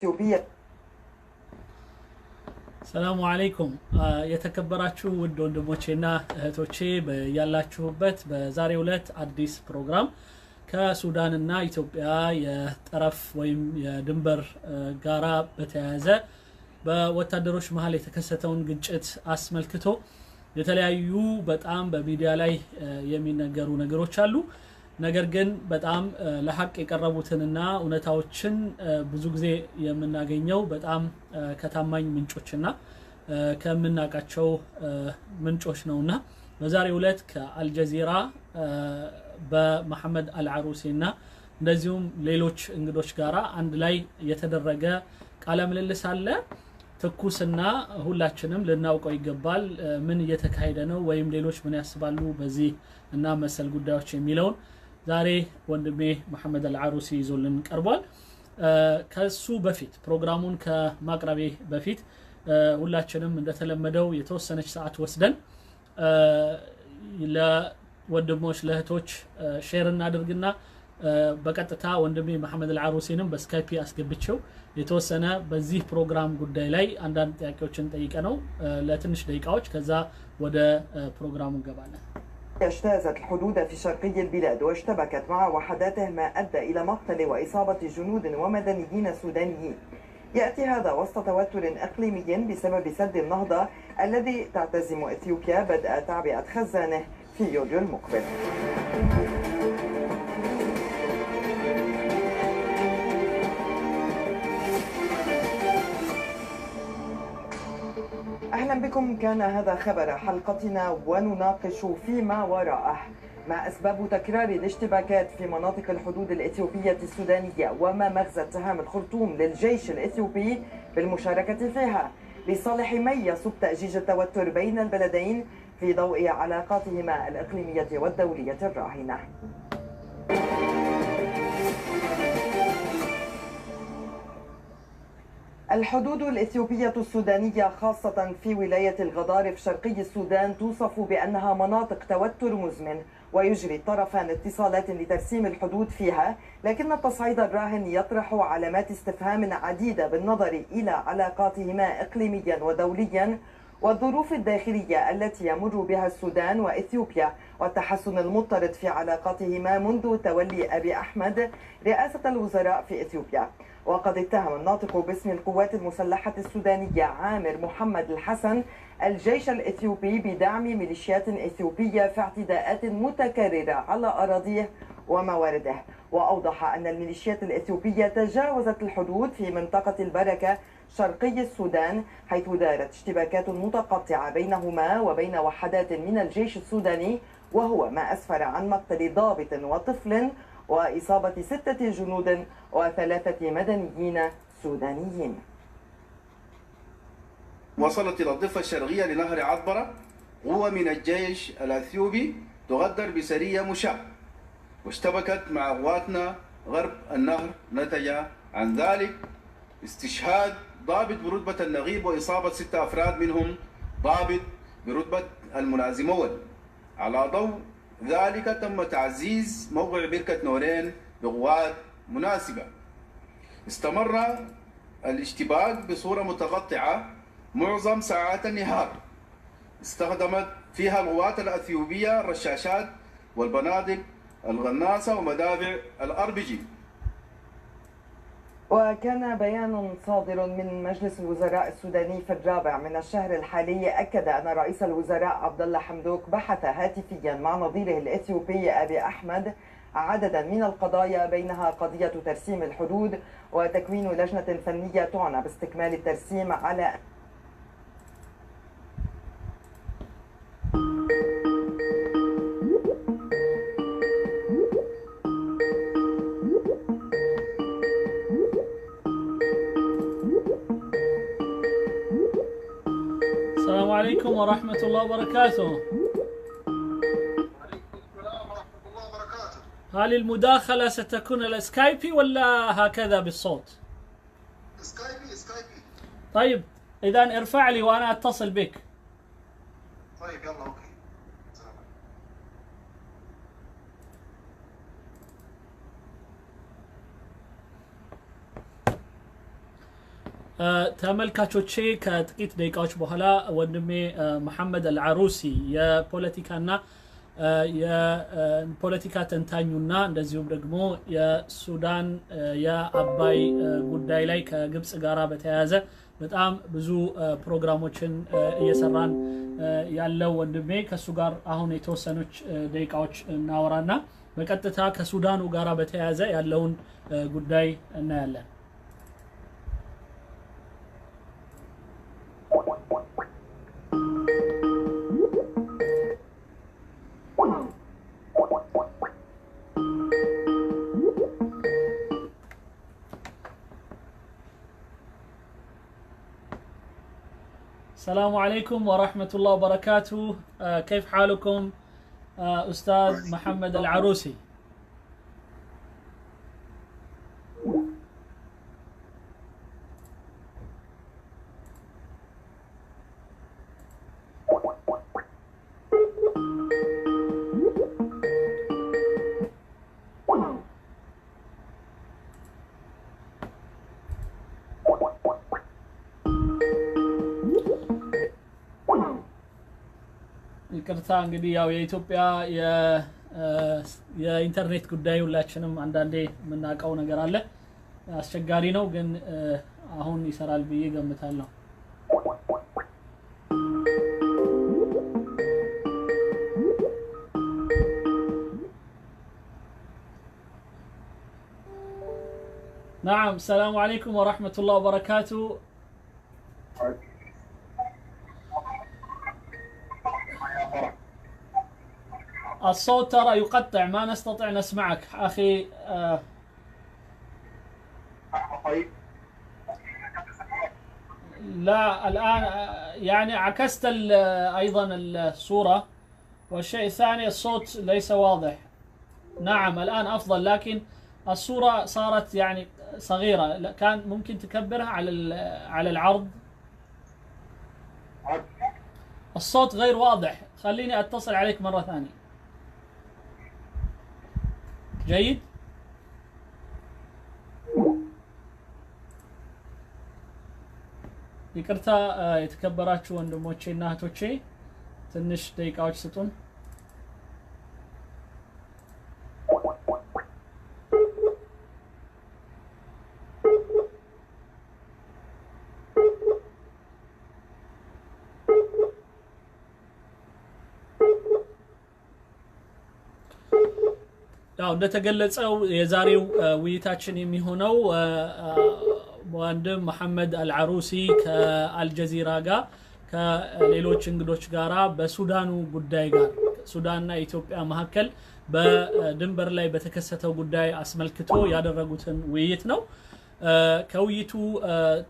الإثيوبية. السلام عليكم የተከበራችሁ ውድ ወንድሞቼና እህቶቼ ያላችሁበት በዛሬው ዕለት አዲስ ፕሮግራም ከሱዳንና ኢትዮጵያ የጠረፍ ወይም የድንበር ጋራ በተያያዘ በወታደሮች መሃል የተከሰተውን ግጭት አስመልክቶ የተለያዩ በጣም በሚዲያ ላይ የሚነገሩ ነገሮች አሉ። ነገር ግን በጣም ለሐቅ የቀረቡትንና እውነታዎችን ብዙ ጊዜ የምናገኘው በጣም ከታማኝ ምንጮችና ከምናቃቸው ምንጮች ነውና በዛሬው ዕለት ከአልጀዚራ በመሐመድ አልዓሩሲና እንደዚሁም ሌሎች እንግዶች ጋራ አንድ ላይ የተደረገ ቃለ ምልልስ አለ። ትኩስና ሁላችንም ልናውቀው ይገባል ምን እየተካሄደ ነው ወይም ሌሎች ምን ያስባሉ በዚህ እና መሰል ጉዳዮች የሚለውን ዛሬ ወንድሜ መሐመድ አልዓሩሲ ይዞልን ቀርቧል። ከሱ በፊት ፕሮግራሙን ከማቅረቤ በፊት ሁላችንም እንደተለመደው የተወሰነች ሰዓት ወስደን ለወንድሞች ለእህቶች ሼር እናድርግና በቀጥታ ወንድሜ መሐመድ አልዓሩሲንም በስካይፕ አስገብቼው የተወሰነ በዚህ ፕሮግራም ጉዳይ ላይ አንዳንድ ጥያቄዎችን ጠይቀነው ለትንሽ ደቂቃዎች ከዛ ወደ ፕሮግራሙ እንገባለን። اجتازت الحدود في شرقي البلاد واشتبكت مع وحداته ما أدى إلى مقتل وإصابة جنود ومدنيين سودانيين. يأتي هذا وسط توتر إقليمي بسبب سد النهضة الذي تعتزم إثيوبيا بدء تعبئة خزانه في يوليو المقبل. أهلا بكم. كان هذا خبر حلقتنا ونناقش فيما وراءه ما أسباب تكرار الاشتباكات في مناطق الحدود الإثيوبية السودانية وما مغزى اتهام الخرطوم للجيش الإثيوبي بالمشاركة فيها لصالح من يصب تأجيج التوتر بين البلدين في ضوء علاقاتهما الإقليمية والدولية الراهنة. الحدود الإثيوبية السودانية خاصة في ولاية الغضارف شرقي السودان توصف بأنها مناطق توتر مزمن ويجري الطرفان اتصالات لترسيم الحدود فيها، لكن التصعيد الراهن يطرح علامات استفهام عديدة بالنظر إلى علاقاتهما إقليميا ودوليا والظروف الداخلية التي يمر بها السودان وإثيوبيا والتحسن المضطرد في علاقاتهما منذ تولي أبي أحمد رئاسة الوزراء في إثيوبيا. وقد اتهم الناطق باسم القوات المسلحة السودانية عامر محمد الحسن الجيش الإثيوبي بدعم ميليشيات إثيوبية في اعتداءات متكررة على أراضيه وموارده، وأوضح أن الميليشيات الإثيوبية تجاوزت الحدود في منطقة البركة شرقي السودان حيث دارت اشتباكات متقطعة بينهما وبين وحدات من الجيش السوداني، وهو ما أسفر عن مقتل ضابط وطفل وإصابة 6 جنود و3 مدنيين سودانيين. وصلت إلى الضفة الشرقية لنهر عطبرة قوة من الجيش الأثيوبي تغدر بسرية مشاة واشتبكت مع قواتنا غرب النهر، نتج عن ذلك استشهاد ضابط برتبة النغيب وإصابة 6 أفراد منهم ضابط برتبة الملازم أول. على ضوء ذلك تم تعزيز موقع بركة نورين بقوات مناسبة. استمر الاشتباك بصورة متقطعة معظم ساعات النهار، استخدمت فيها القوات الأثيوبية الرشاشات والبنادق الغناصة ومدافع الRPG. وكان بيان صادر من مجلس الوزراء السوداني في الرابع من الشهر الحالي أكد أن رئيس الوزراء عبد الله حمدوك بحث هاتفيا مع نظيره الإثيوبي أبي أحمد عددا من القضايا بينها قضية ترسيم الحدود وتكوين لجنة فنية تعنى باستكمال الترسيم على السلام عليكم ورحمة الله وبركاته. هل المداخلة ستكون السكايبي ولا هكذا بالصوت؟ سكايبي. طيب إذا ارفع لي وأنا أتصل بك. طيب يلا اوكي. سلام. ተመልካቾቼ ከጥቂት ደቂቃዎች በኋላ ወንድሜ መሐመድ አልዓሩሲ የፖለቲካና የፖለቲካ ተንታኙና እንደዚሁም ደግሞ የሱዳን የአባይ ጉዳይ ላይ ከግብጽ ጋራ በተያያዘ በጣም ብዙ ፕሮግራሞችን እየሰራን ያለው ወንድሜ ከሱ ጋር አሁን የተወሰኑች ደቂቃዎች እናወራና በቀጥታ ከሱዳኑ ጋራ በተያያዘ ያለውን ጉዳይ እናያለን። السلام عليكم ورحمة الله وبركاته. كيف حالكم أستاذ محمد العروسي؟ ይቅርታ እንግዲህ ያው የኢትዮጵያ የኢንተርኔት ጉዳይ ሁላችንም አንዳንዴ የምናውቀው ነገር አለ አስቸጋሪ ነው ግን አሁን ይሰራል ብዬ ገምታለሁ። نعم السلام عليكم ورحمة الله وبركاته. الصوت ترى يقطع ما نستطيع نسمعك أخي. لا الآن يعني عكست أيضا الصورة والشيء الثاني الصوت ليس واضح. نعم الآن أفضل لكن الصورة صارت يعني صغيرة كان ممكن تكبرها على العرض. الصوت غير واضح خليني أتصل عليك مرة ثانية. جيد ይቅርታ የተከበራችሁ ወንድሞቼና እህቶቼ ትንሽ ደቂቃዎች ስጡን። ያው እንደተገለጸው የዛሬው ውይይታችን የሚሆነው ወንድም መሐመድ አልዓሩሲ ከአልጀዚራ ጋር ከሌሎች እንግዶች ጋራ በሱዳኑ ጉዳይ ጋር ሱዳንና ኢትዮጵያ መካከል በድንበር ላይ በተከሰተው ጉዳይ አስመልክቶ ያደረጉትን ውይይት ነው። ከውይይቱ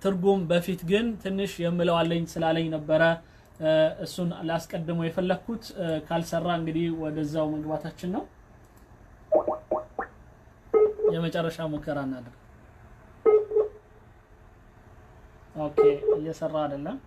ትርጉም በፊት ግን ትንሽ የምለው አለኝ ስላለኝ ነበረ እሱን ላስቀድመው የፈለኩት ካልሰራ እንግዲህ ወደዛው መግባታችን ነው። የመጨረሻ ሙከራ እናድርግ። ኦኬ እየሰራ አይደለም።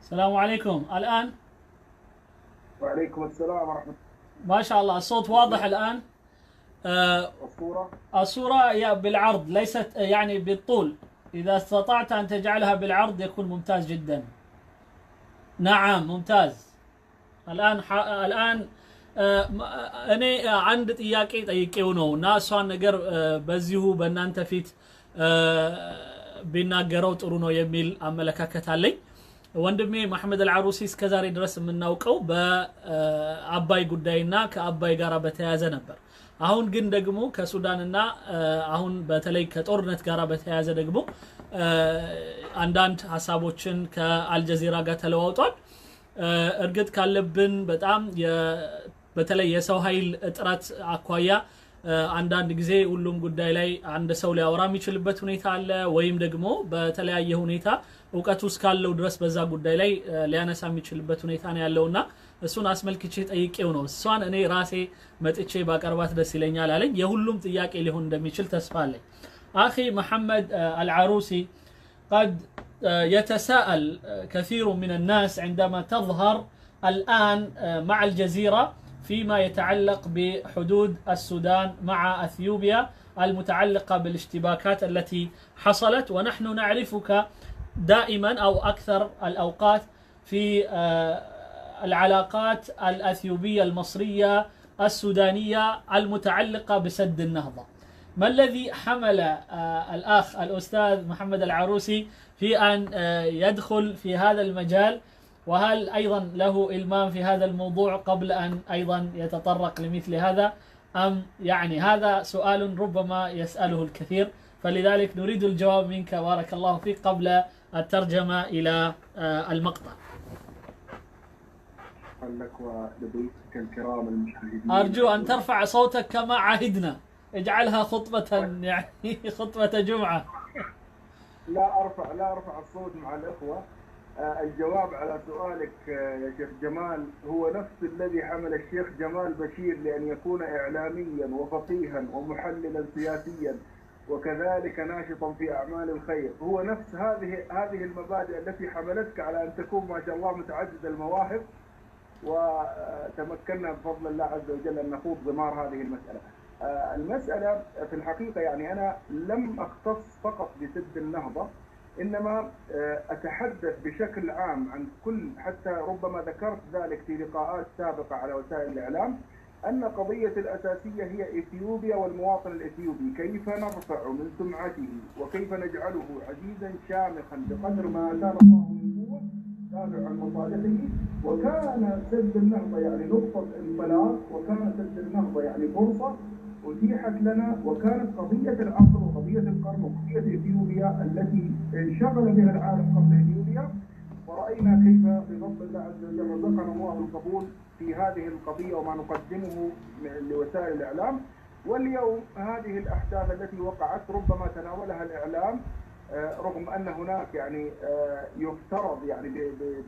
السلام عليكم الآن. وعليكم السلام ورحمة الله. ما شاء الله الصوت واضح الآن. الصورة بالعرض ليست يعني بالطول. إذا استطعت أن تجعلها بالعرض يكون ممتاز جدا. نعم ممتاز. الآن أنا عند ጥያቄ ጠይቄው ነው እና እሷን ነገር በዚሁ በእናንተ ፊት ቢናገረው ጥሩ ነው የሚል አመለካከት አለኝ። ወንድሜ መሐመድ አልዓሩሲ እስከዛሬ ድረስ የምናውቀው በአባይ ጉዳይና ከአባይ ጋራ በተያያዘ ነበር። አሁን ግን ደግሞ ከሱዳንና አሁን በተለይ ከጦርነት ጋራ በተያያዘ ደግሞ አንዳንድ ሐሳቦችን ከአልጀዚራ ጋር ተለዋውጧል። እርግጥ ካለብን በጣም በተለይ የሰው ኃይል እጥረት አኳያ አንዳንድ ጊዜ ሁሉም ጉዳይ ላይ አንድ ሰው ሊያወራ የሚችልበት ሁኔታ አለ ወይም ደግሞ በተለያየ ሁኔታ እውቀቱ እስካለው ድረስ በዛ ጉዳይ ላይ ሊያነሳ የሚችልበት ሁኔታ ነው ያለውና እሱን አስመልክቼ ጠይቄው ነው እሷን እኔ ራሴ መጥቼ ባቀርባት ደስ ይለኛል አለኝ የሁሉም ጥያቄ ሊሆን እንደሚችል ተስፋ አለኝ اخي محمد العروسي قد يتساءل كثير من الناس عندما تظهر الآن مع الجزيرة فيما يتعلق بحدود السودان مع أثيوبيا المتعلقة بالاشتباكات التي حصلت ونحن نعرفك دائما أو أكثر الأوقات في العلاقات الأثيوبية المصرية السودانية المتعلقة بسد النهضة ما الذي حمل الأخ الأستاذ محمد العروسي في أن يدخل في هذا المجال وهل أيضا له إلمام في هذا الموضوع قبل أن أيضا يتطرق لمثل هذا أم يعني هذا سؤال ربما يسأله الكثير فلذلك نريد الجواب منك بارك الله فيك قبل الترجمة إلى المقطع لك ولضيوفك الكرام المشاهدين أرجو أن ترفع صوتك كما عهدنا اجعلها خطبة يعني خطبة جمعة لا ارفع الصوت مع الاخوه. الجواب على سؤالك يا شيخ جمال هو نفس الذي حمل الشيخ جمال بشير لان يكون اعلاميا وفقيها ومحللا سياسيا وكذلك ناشطا في اعمال الخير، هو نفس هذه المبادئ التي حملتك على ان تكون ما شاء الله متعدد المواهب، وتمكنا بفضل الله عز وجل ان نخوض ضمار هذه المساله. المسألة في الحقيقة يعني أنا لم أختص فقط بسد النهضة، إنما أتحدث بشكل عام عن كل، حتى ربما ذكرت ذلك في لقاءات سابقة على وسائل الإعلام، أن قضية الأساسية هي إثيوبيا والمواطن الإثيوبي، كيف نرفع من سمعته وكيف نجعله عزيزا شامخا بقدر ما آتانا الله من قوة تابعا لمصالحه. وكان سد النهضة يعني نقطة انطلاق، وكان سد النهضة يعني فرصة أتيحت لنا، وكانت قضية العصر وقضية القرن وقضية إثيوبيا التي انشغل بها العالم قبل إثيوبيا، ورأينا كيف بفضل الله عز وجل رزقنا الله القبول في هذه القضية وما نقدمه لوسائل الإعلام. واليوم هذه الأحداث التي وقعت ربما تناولها الإعلام رغم أن هناك يعني يفترض يعني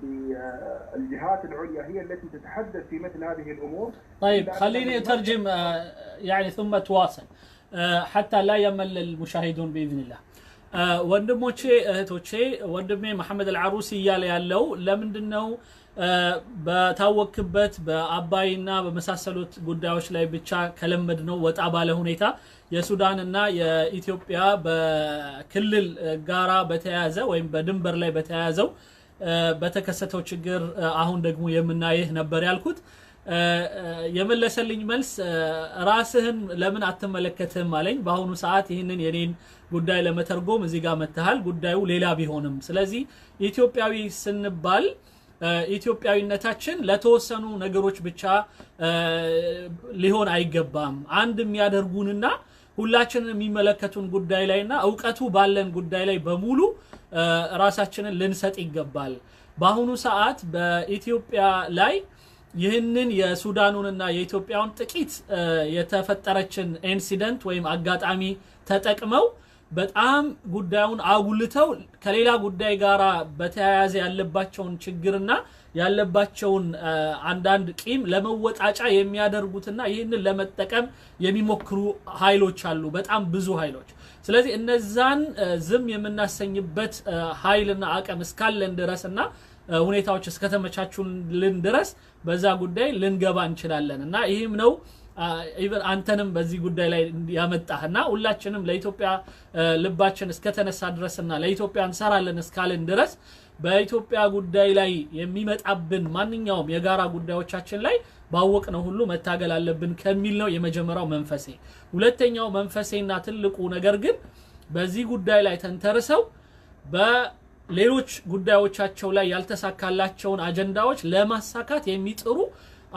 بالجهات العليا هي التي تتحدث في مثل هذه الأمور. طيب خليني أترجم يعني ثم تواصل حتى لا يمل المشاهدون بإذن الله. ወንድሞቼ እህቶቼ ወንድሜ መሐመድ አልዓሩሲ እያለ ያለው ለምንድነው በታወክበት በአባይና በመሳሰሉት ጉዳዮች ላይ ብቻ ከለመድነው ወጣ ባለ ሁኔታ የሱዳንና የኢትዮጵያ በክልል ጋራ በተያያዘ ወይም በድንበር ላይ በተያያዘው በተከሰተው ችግር አሁን ደግሞ የምናየው ነበር ያልኩት የመለሰልኝ መልስ ራስህን ለምን አትመለከተም አለኝ። በአሁኑ ሰዓት ይሄንን የኔን ጉዳይ ለመተርጎም እዚህ ጋር መተሃል ጉዳዩ ሌላ ቢሆንም ስለዚህ ኢትዮጵያዊ ስንባል ኢትዮጵያዊነታችን ለተወሰኑ ነገሮች ብቻ ሊሆን አይገባም። አንድ የሚያደርጉንና ሁላችንን የሚመለከቱን ጉዳይ ላይና ዕውቀቱ ባለን ጉዳይ ላይ በሙሉ ራሳችንን ልንሰጥ ይገባል። በአሁኑ ሰዓት በኢትዮጵያ ላይ ይህንን የሱዳኑንና የኢትዮጵያውን ጥቂት የተፈጠረችን ኢንሲደንት ወይም አጋጣሚ ተጠቅመው በጣም ጉዳዩን አጉልተው ከሌላ ጉዳይ ጋራ በተያያዘ ያለባቸውን ችግርና ያለባቸውን አንዳንድ ቂም ለመወጣጫ የሚያደርጉትና ይህንን ለመጠቀም የሚሞክሩ ኃይሎች አሉ፣ በጣም ብዙ ኃይሎች። ስለዚህ እነዛን ዝም የምናሰኝበት ኃይልና አቅም እስካለን ድረስና ሁኔታዎች እስከተመቻቹልን ድረስ በዛ ጉዳይ ልንገባ እንችላለን እና ይሄም ነው ኢቨን አንተንም በዚህ ጉዳይ ላይ ያመጣህና ሁላችንም ለኢትዮጵያ ልባችን እስከተነሳ ድረስና ለኢትዮጵያ እንሰራለን እስካለን ድረስ በኢትዮጵያ ጉዳይ ላይ የሚመጣብን ማንኛውም የጋራ ጉዳዮቻችን ላይ ባወቅነው ሁሉ መታገል አለብን ከሚል ነው የመጀመሪያው መንፈሴ። ሁለተኛው መንፈሴና ትልቁ ነገር ግን በዚህ ጉዳይ ላይ ተንተርሰው በሌሎች ጉዳዮቻቸው ላይ ያልተሳካላቸውን አጀንዳዎች ለማሳካት የሚጥሩ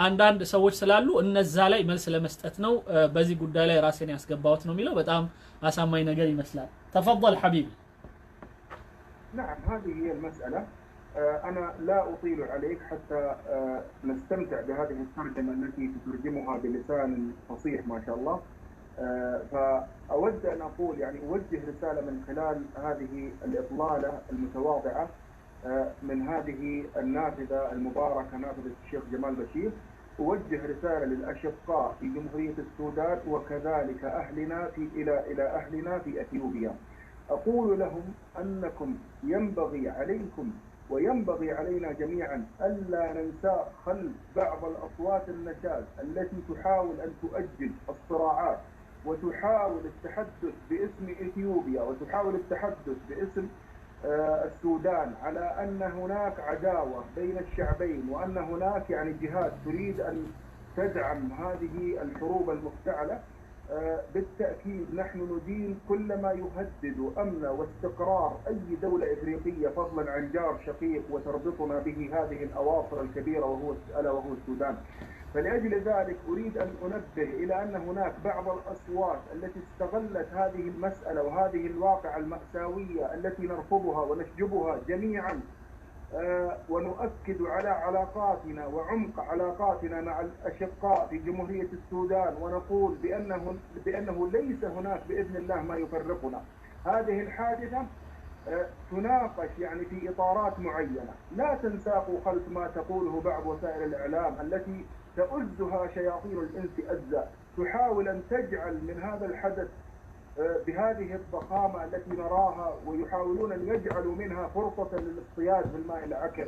አንዳንድ ሰዎች ስላሉ እነዛ ላይ መልስ ለመስጠት ነው በዚህ ጉዳይ ላይ ራሴን ያስገባውት ነው የሚለው በጣም አሳማኝ ነገር ይመስላል። تفضل حبيبي. نعم هذه هي المسألة. أنا لا أطيل عليك حتى نستمتع بهذه الترجمة التي تترجمها بلسان فصيح ما شاء الله. فأود أن أقول يعني أوجه رسالة من خلال هذه الإطلالة المتواضعة من هذه النافذة المباركة نافذة الشيخ جمال بشير. أوجه رسالة للأشقاء في جمهورية السودان وكذلك إلى أهلنا في أثيوبيا. أقول لهم أنكم ينبغي عليكم وينبغي علينا جميعا ألا ننسى خلف بعض الأصوات النشاز التي تحاول أن تؤجل الصراعات وتحاول التحدث باسم إثيوبيا وتحاول التحدث باسم السودان على أن هناك عداوة بين الشعبين وأن هناك يعني جهات تريد أن تدعم هذه الحروب المفتعلة. بالتأكيد نحن ندين كل ما يهدد أمن واستقرار أي دولة إفريقية فضلا عن جار شقيق وتربطنا به هذه الأواصر الكبيرة وهو السودان. فلأجل ذلك أريد أن أنبه إلى أن هناك بعض الأصوات التي استغلت هذه المسألة وهذه الواقعة المأساوية التي نرفضها ونشجبها جميعا ونؤكد على علاقاتنا وعمق علاقاتنا مع الأشقاء في جمهورية السودان ونقول بأنه ليس هناك بإذن الله ما يفرقنا. هذه الحادثة تناقش يعني في إطارات معينة، لا تنساقوا خلف ما تقوله بعض وسائل الإعلام التي تؤزها شياطين الإنس أزا، تحاول أن تجعل من هذا الحدث بهذه الضخامة التي نراها ويحاولون أن يجعلوا منها فرصة للاصطياد بالماء العكر.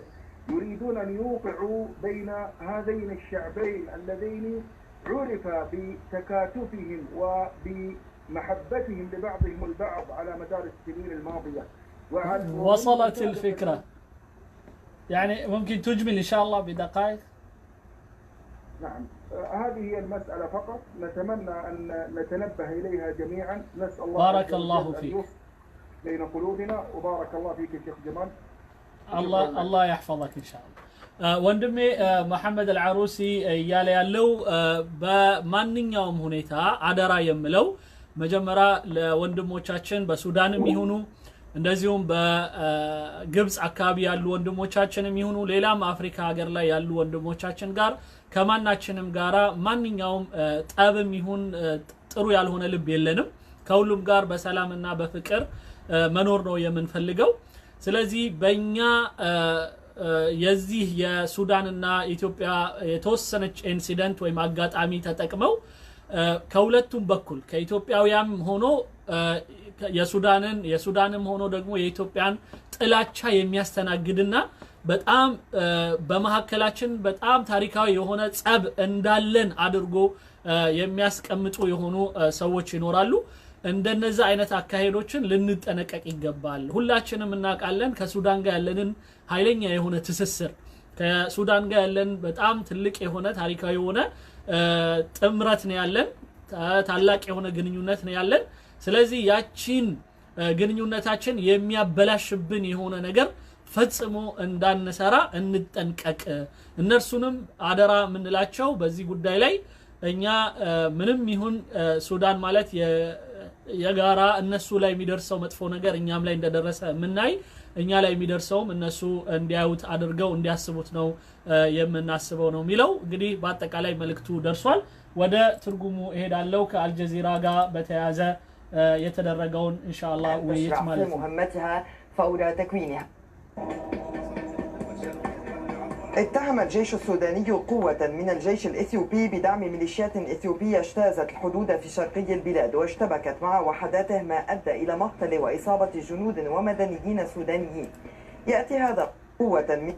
يريدون أن يوقعوا بين هذين الشعبين اللذين عرف بتكاتفهم وبمحبتهم لبعضهم البعض على مدار السنين الماضية. وصلت الفكرة، يعني ممكن تجمل إن شاء الله بدقائق؟ نعم، هذه هي المسألة فقط، نتمنى أن نتنبه إليها جميعا. نسأل الله بارك الله فيك بين قلوبنا، وبارك الله فيك الشيخ جمال. الله يحفظك إن شاء الله. ወንድሜ መሐመድ አልዓሩሲ እያለ ያለው በማንኛውም ሁኔታ አደራ የምለው መጀመሪያ ለወንድሞቻችን በሱዳንም ይሁኑ እንደዚሁም በግብጽ አካባቢ ያሉ ወንድሞቻችንም ይሁኑ ሌላም አፍሪካ ሀገር ላይ ያሉ ወንድሞቻችን ጋር ከማናችንም ጋራ ማንኛውም ጠብም ይሁን ጥሩ ያልሆነ ልብ የለንም። ከሁሉም ጋር በሰላምና በፍቅር መኖር ነው የምንፈልገው። ስለዚህ በእኛ የዚህ የሱዳንና ኢትዮጵያ የተወሰነች ኢንሲደንት ወይም አጋጣሚ ተጠቅመው ከሁለቱም በኩል ከኢትዮጵያውያም ሆኖ የሱዳንም ሆኖ ደግሞ የኢትዮጵያን ጥላቻ የሚያስተናግድና በጣም በመሐከላችን በጣም ታሪካዊ የሆነ ጸብ እንዳለን አድርጎ የሚያስቀምጡ የሆኑ ሰዎች ይኖራሉ። እንደነዛ አይነት አካሄዶችን ልንጠነቀቅ ይገባል። ሁላችንም እናውቃለን ከሱዳን ጋር ያለንን ኃይለኛ የሆነ ትስስር፣ ከሱዳን ጋር ያለን በጣም ትልቅ የሆነ ታሪካዊ የሆነ ጥምረት ነው ያለን፣ ታላቅ የሆነ ግንኙነት ነው ያለን። ስለዚህ ያቺን ግንኙነታችን የሚያበላሽብን የሆነ ነገር ፈጽሞ እንዳንሰራ እንጠንቀቅ። እነርሱንም አደራ ምንላቸው በዚህ ጉዳይ ላይ እኛ ምንም ይሁን ሱዳን ማለት የጋራ እነሱ ላይ የሚደርሰው መጥፎ ነገር እኛም ላይ እንደደረሰ ምናይ እኛ ላይ የሚደርሰውም እነሱ እንዲያዩት አድርገው እንዲያስቡት ነው የምናስበው ነው የሚለው። እንግዲህ በአጠቃላይ መልእክቱ ደርሷል። ወደ ትርጉሙ እሄዳለሁ ከአልጀዚራ ጋር በተያያዘ يتدرجون إن شاء الله ويتمال في مهمتها فور تكوينها. اتهم الجيش السوداني قوة من الجيش الإثيوبي بدعم ميليشيات إثيوبية اجتازت الحدود في شرقي البلاد واشتبكت مع وحداته، ما أدى إلى مقتل وإصابة جنود ومدنيين سودانيين. يأتي هذا قوة من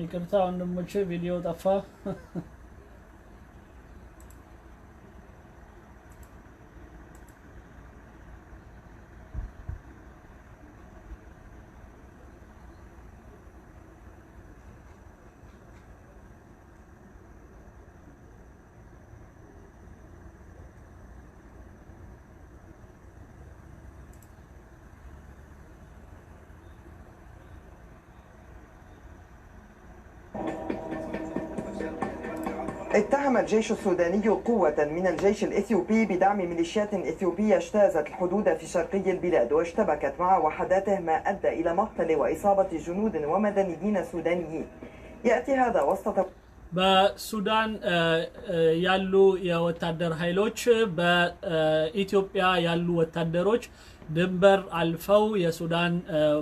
ይቅርታ ወንድሞቼ ቪዲዮ ጠፋ። اتهم الجيش السوداني قوة من الجيش الإثيوبي بدعم ميليشيات إثيوبية اجتازت الحدود في شرقي البلاد واشتبكت مع وحداته، ما أدى إلى مقتل وإصابة جنود ومدنيين سودانيين. يأتي هذا وسط በሱዳን ያሉ የወታደር ኃይሎች በኢትዮጵያ ያሉ ወታደሮች ድንበር አልፈው የሱዳን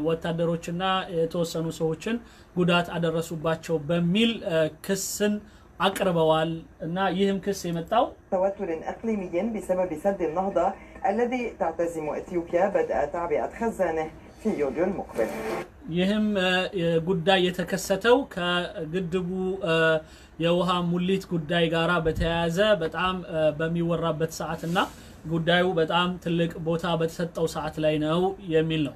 ወታደሮችና የተወሰኑ ሰዎችን ጉዳት አደረሱባቸው በሚል ክስን አቅርበዋል እና ይህም ክስ የመጣው توتر إقليمي بسبب سد النهضة الذي تعتزم إثيوبيا بدء تعبئة خزانه في يوليو المقبل. ይህም ጉዳይ የተከሰተው ከግድቡ የውሃ ሙሊት ጉዳይ ጋራ በተያያዘ በጣም በሚወራበት ሰዓትና ጉዳዩ በጣም ትልቅ ቦታ በተሰጠው ሰዓት ላይ ነው የሚል ነው።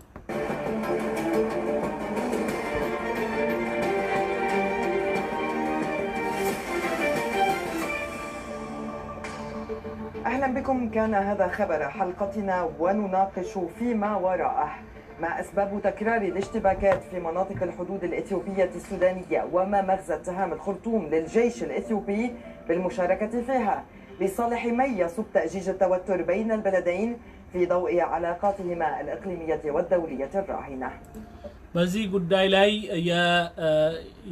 أهلا بكم، كان هذا خبر حلقتنا ونناقش فيما وراءه ما أسباب تكرار الاشتباكات في مناطق الحدود الإثيوبية السودانية، وما مغزى اتهام الخرطوم للجيش الإثيوبي بالمشاركة فيها، لصالح من يصب تأجيج التوتر بين البلدين في ضوء علاقاتهما الإقليمية والدولية الراهنة. በዚህ ጉዳይ ላይ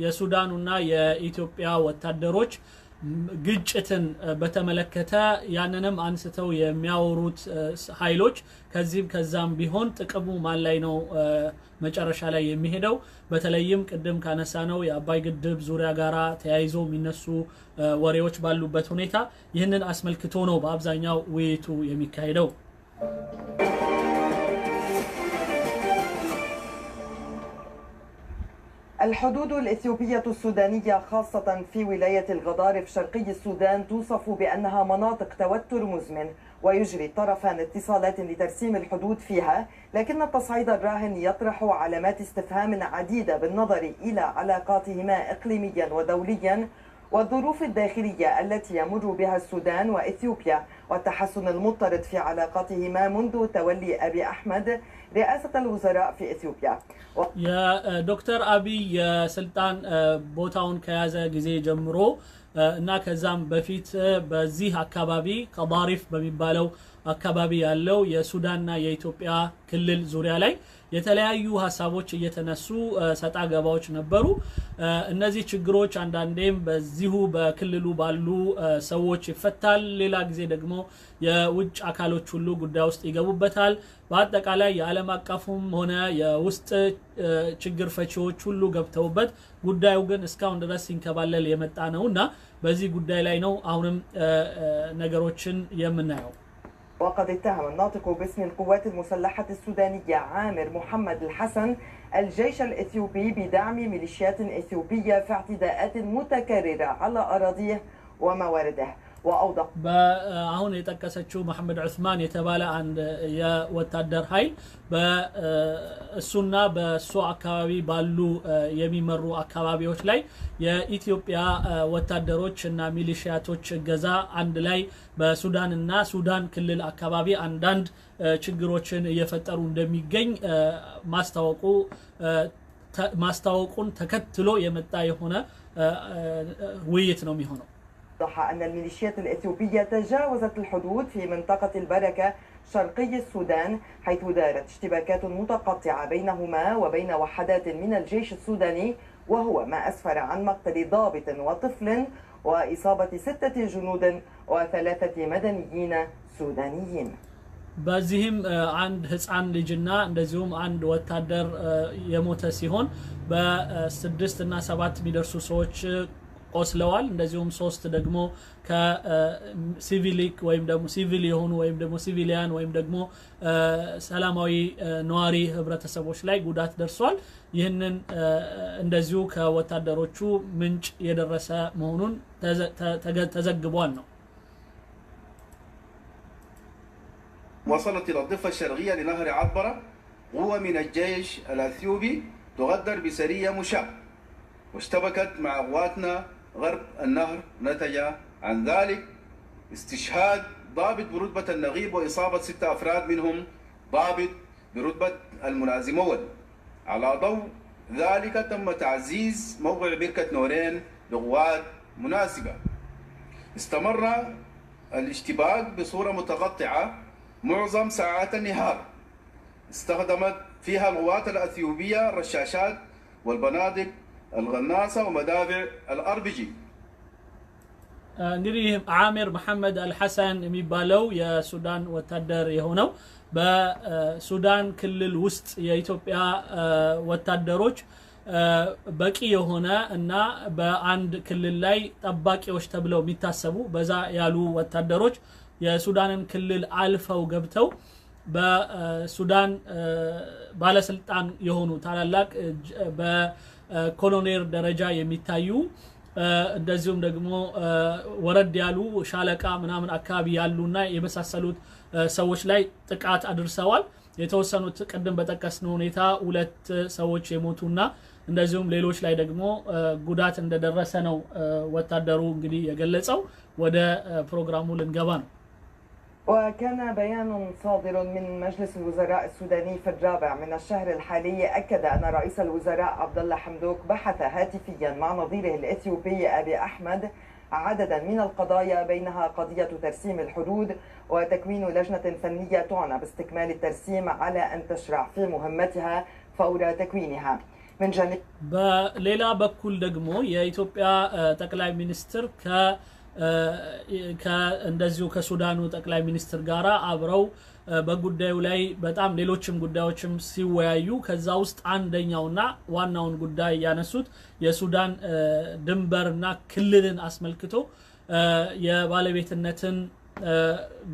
የሱዳንና የኢትዮጵያ ወታደሮች ግጭትን በተመለከተ ያንንም አንስተው የሚያወሩት ኃይሎች ከዛም ቢሆን ጥቅሙ ማን ላይ ነው መጨረሻ ላይ የሚሄደው? በተለይም ቅድም ካነሳነው የአባይ ግድብ ዙሪያ ጋራ ተያይዞ የሚነሱ ወሬዎች ባሉበት ሁኔታ ይህንን አስመልክቶ ነው በአብዛኛው ውይይቱ የሚካሄደው። الحدود الإثيوبية السودانية خاصة في ولاية الغضارف شرقي السودان توصف بأنها مناطق توتر مزمن، ويجري الطرفان اتصالات لترسيم الحدود فيها، لكن التصعيد الراهن يطرح علامات استفهام عديدة بالنظر إلى علاقاتهما إقليميا ودوليا والظروف الداخلية التي يمر بها السودان وإثيوبيا، والتحسن المضطرد في علاقاتهما منذ تولي أبي أحمد رئاسة الوزراء في إثيوبيا. يا دكتور أبي سلطان بوتاون كيازا جزي جمرو እና ከዛም በፊት በዚህ አካባቢ ቀባሪፍ በሚባለው አካባቢ ያለው የሱዳንና የኢትዮጵያ ክልል ዙሪያ ላይ የተለያዩ ሐሳቦች እየተነሱ ሰጣ ገባዎች ነበሩ። እነዚህ ችግሮች አንዳንዴም በዚሁ በክልሉ ባሉ ሰዎች ይፈታል፣ ሌላ ጊዜ ደግሞ የውጭ አካሎች ሁሉ ጉዳይ ውስጥ ይገቡበታል። በአጠቃላይ የዓለም አቀፉም ሆነ የውስጥ ችግር ፈቺዎች ሁሉ ገብተውበት ጉዳዩ ግን እስካሁን ድረስ ሲንከባለል የመጣ ነውና በዚህ ጉዳይ ላይ ነው አሁንም ነገሮችን የምናየው። وقد اتهم الناطق باسم القوات المسلحة السودانية عامر محمد الحسن الجيش الإثيوبي بدعم ميليشيات إثيوبية في اعتداءات متكررة على أراضيه وموارده. وأوضح በአሁን የተጠቀሰችው መሐመድ ዑስማን የተባለ አንድ የወታደር ኃይል በእሱና በሱ አካባቢ ባሉ የሚመሩ አካባቢዎች ላይ የኢትዮጵያ ወታደሮች እና ሚሊሺያቶች ገዛ አንድ ላይ በሱዳንና ሱዳን ክልል አካባቢ አንዳንድ ችግሮችን እየፈጠሩ እንደሚገኝ ማስታወቁን ተከትሎ የመጣ የሆነ ውይይት ነው የሚሆነው። أن الميليشيات الإثيوبية تجاوزت الحدود في منطقة البركة شرقي السودان، حيث دارت اشتباكات متقطعة بينهما وبين وحدات من الجيش السوداني، وهو ما أسفر عن مقتل ضابط وطفل وإصابة 6 جنود و3 مدنيين سودانيين. በዚህም አንድ ህፃን ልጅና እንደዚሁም አንድ ወታደር የሞተ ሲሆን በ6 እና 7 የሚደርሱ ሰዎች ቆስለዋል። እንደዚሁም 3 ደግሞ ከሲቪሊክ ወይም ደግሞ ሲቪል የሆኑ ወይም ደግሞ ሲቪሊያን ወይም ደግሞ ሰላማዊ ነዋሪ ህብረተሰቦች ላይ ጉዳት ደርሷል። ይህንን እንደዚሁ ከወታደሮቹ ምንጭ የደረሰ መሆኑን ተዘግቧል ነው። وصلت إلى الضفة الشرقية لنهر عطبرة قوة من الجيش الأثيوبي تغدر بسرية مشاة، واشتبكت مع قواتنا غرب النهر، نتج عن ذلك استشهاد ضابط برتبة النقيب وإصابة 6 أفراد منهم ضابط برتبة الملازم أول. على ضوء ذلك تم تعزيز موقع بركة نورين بقوات مناسبة، استمر الاشتباك بصورة متقطعة معظم ساعات النهار. استخدمت فيها القوات الأثيوبية الرشاشات والبنادق الغناصة ومدافع الRPG. እንግዲህ ዓሚር መሐመድ አልሐሰን የሚባለው የሱዳን ወታደር የሆነው በሱዳን ክልል ውስጥ የኢትዮጵያ ወታደሮች በቂ የሆነ እና በአንድ ክልል ላይ ጠባቂዎች ተብለው የሚታሰቡ በዛ ያሉ ወታደሮች የሱዳንን ክልል አልፈው ገብተው በሱዳን ባለስልጣን የሆኑ ታላላቅ በኮሎኔል ደረጃ የሚታዩ እንደዚሁም ደግሞ ወረድ ያሉ ሻለቃ ምናምን አካባቢ ያሉና የመሳሰሉት ሰዎች ላይ ጥቃት አድርሰዋል። የተወሰኑት ቀደም በተጠቀስነው ሁኔታ ሁለት ሰዎች የሞቱና እንደዚሁም ሌሎች ላይ ደግሞ ጉዳት እንደደረሰ ነው ወታደሩ እንግዲህ የገለጸው። ወደ ፕሮግራሙ ልንገባ ነው። وكان بيان صادر من مجلس الوزراء السوداني في الرابع من الشهر الحالي أكد أن رئيس الوزراء عبد الله حمدوك بحث هاتفيا مع نظيره الإثيوبي أبي أحمد عددا من القضايا بينها قضية ترسيم الحدود وتكوين لجنة فنية تعنى باستكمال الترسيم على أن تشرع في مهمتها فور تكوينها. من جانب بليلة بكل دقمو يا إثيوبيا تقلع مينستر እንደዚሁ ከሱዳኑ ጠቅላይ ሚኒስትር ጋራ አብረው በጉዳዩ ላይ በጣም ሌሎችም ጉዳዮችም ሲወያዩ ከዛ ውስጥ አንደኛውና ዋናውን ጉዳይ ያነሱት የሱዳን ድንበርና ክልልን አስመልክቶ የባለቤትነትን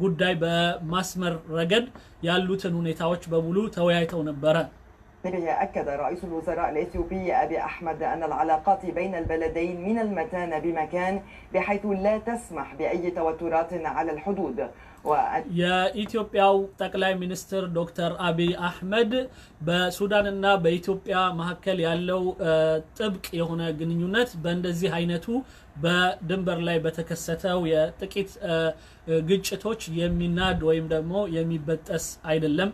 ጉዳይ በማስመር ረገድ ያሉትን ሁኔታዎች በሙሉ ተወያይተው ነበረ። أكد رئيس الوزراء الإثيوبي أبي أحمد أن العلاقات بين البلدين من المتانة بمكان بحيث لا تسمح بأي توترات على الحدود. يا إثيوبيا تقلع مينستر دكتور أبي أحمد بسوداننا بإثيوبيا مهكل يالو طبق يهونا ግንኙነት በእንደዚህ አይነቱ በድንበር ላይ በተከሰተው የጥቂት ግጭቶች የሚናድ ወይም ደግሞ የሚበጠስ አይደለም።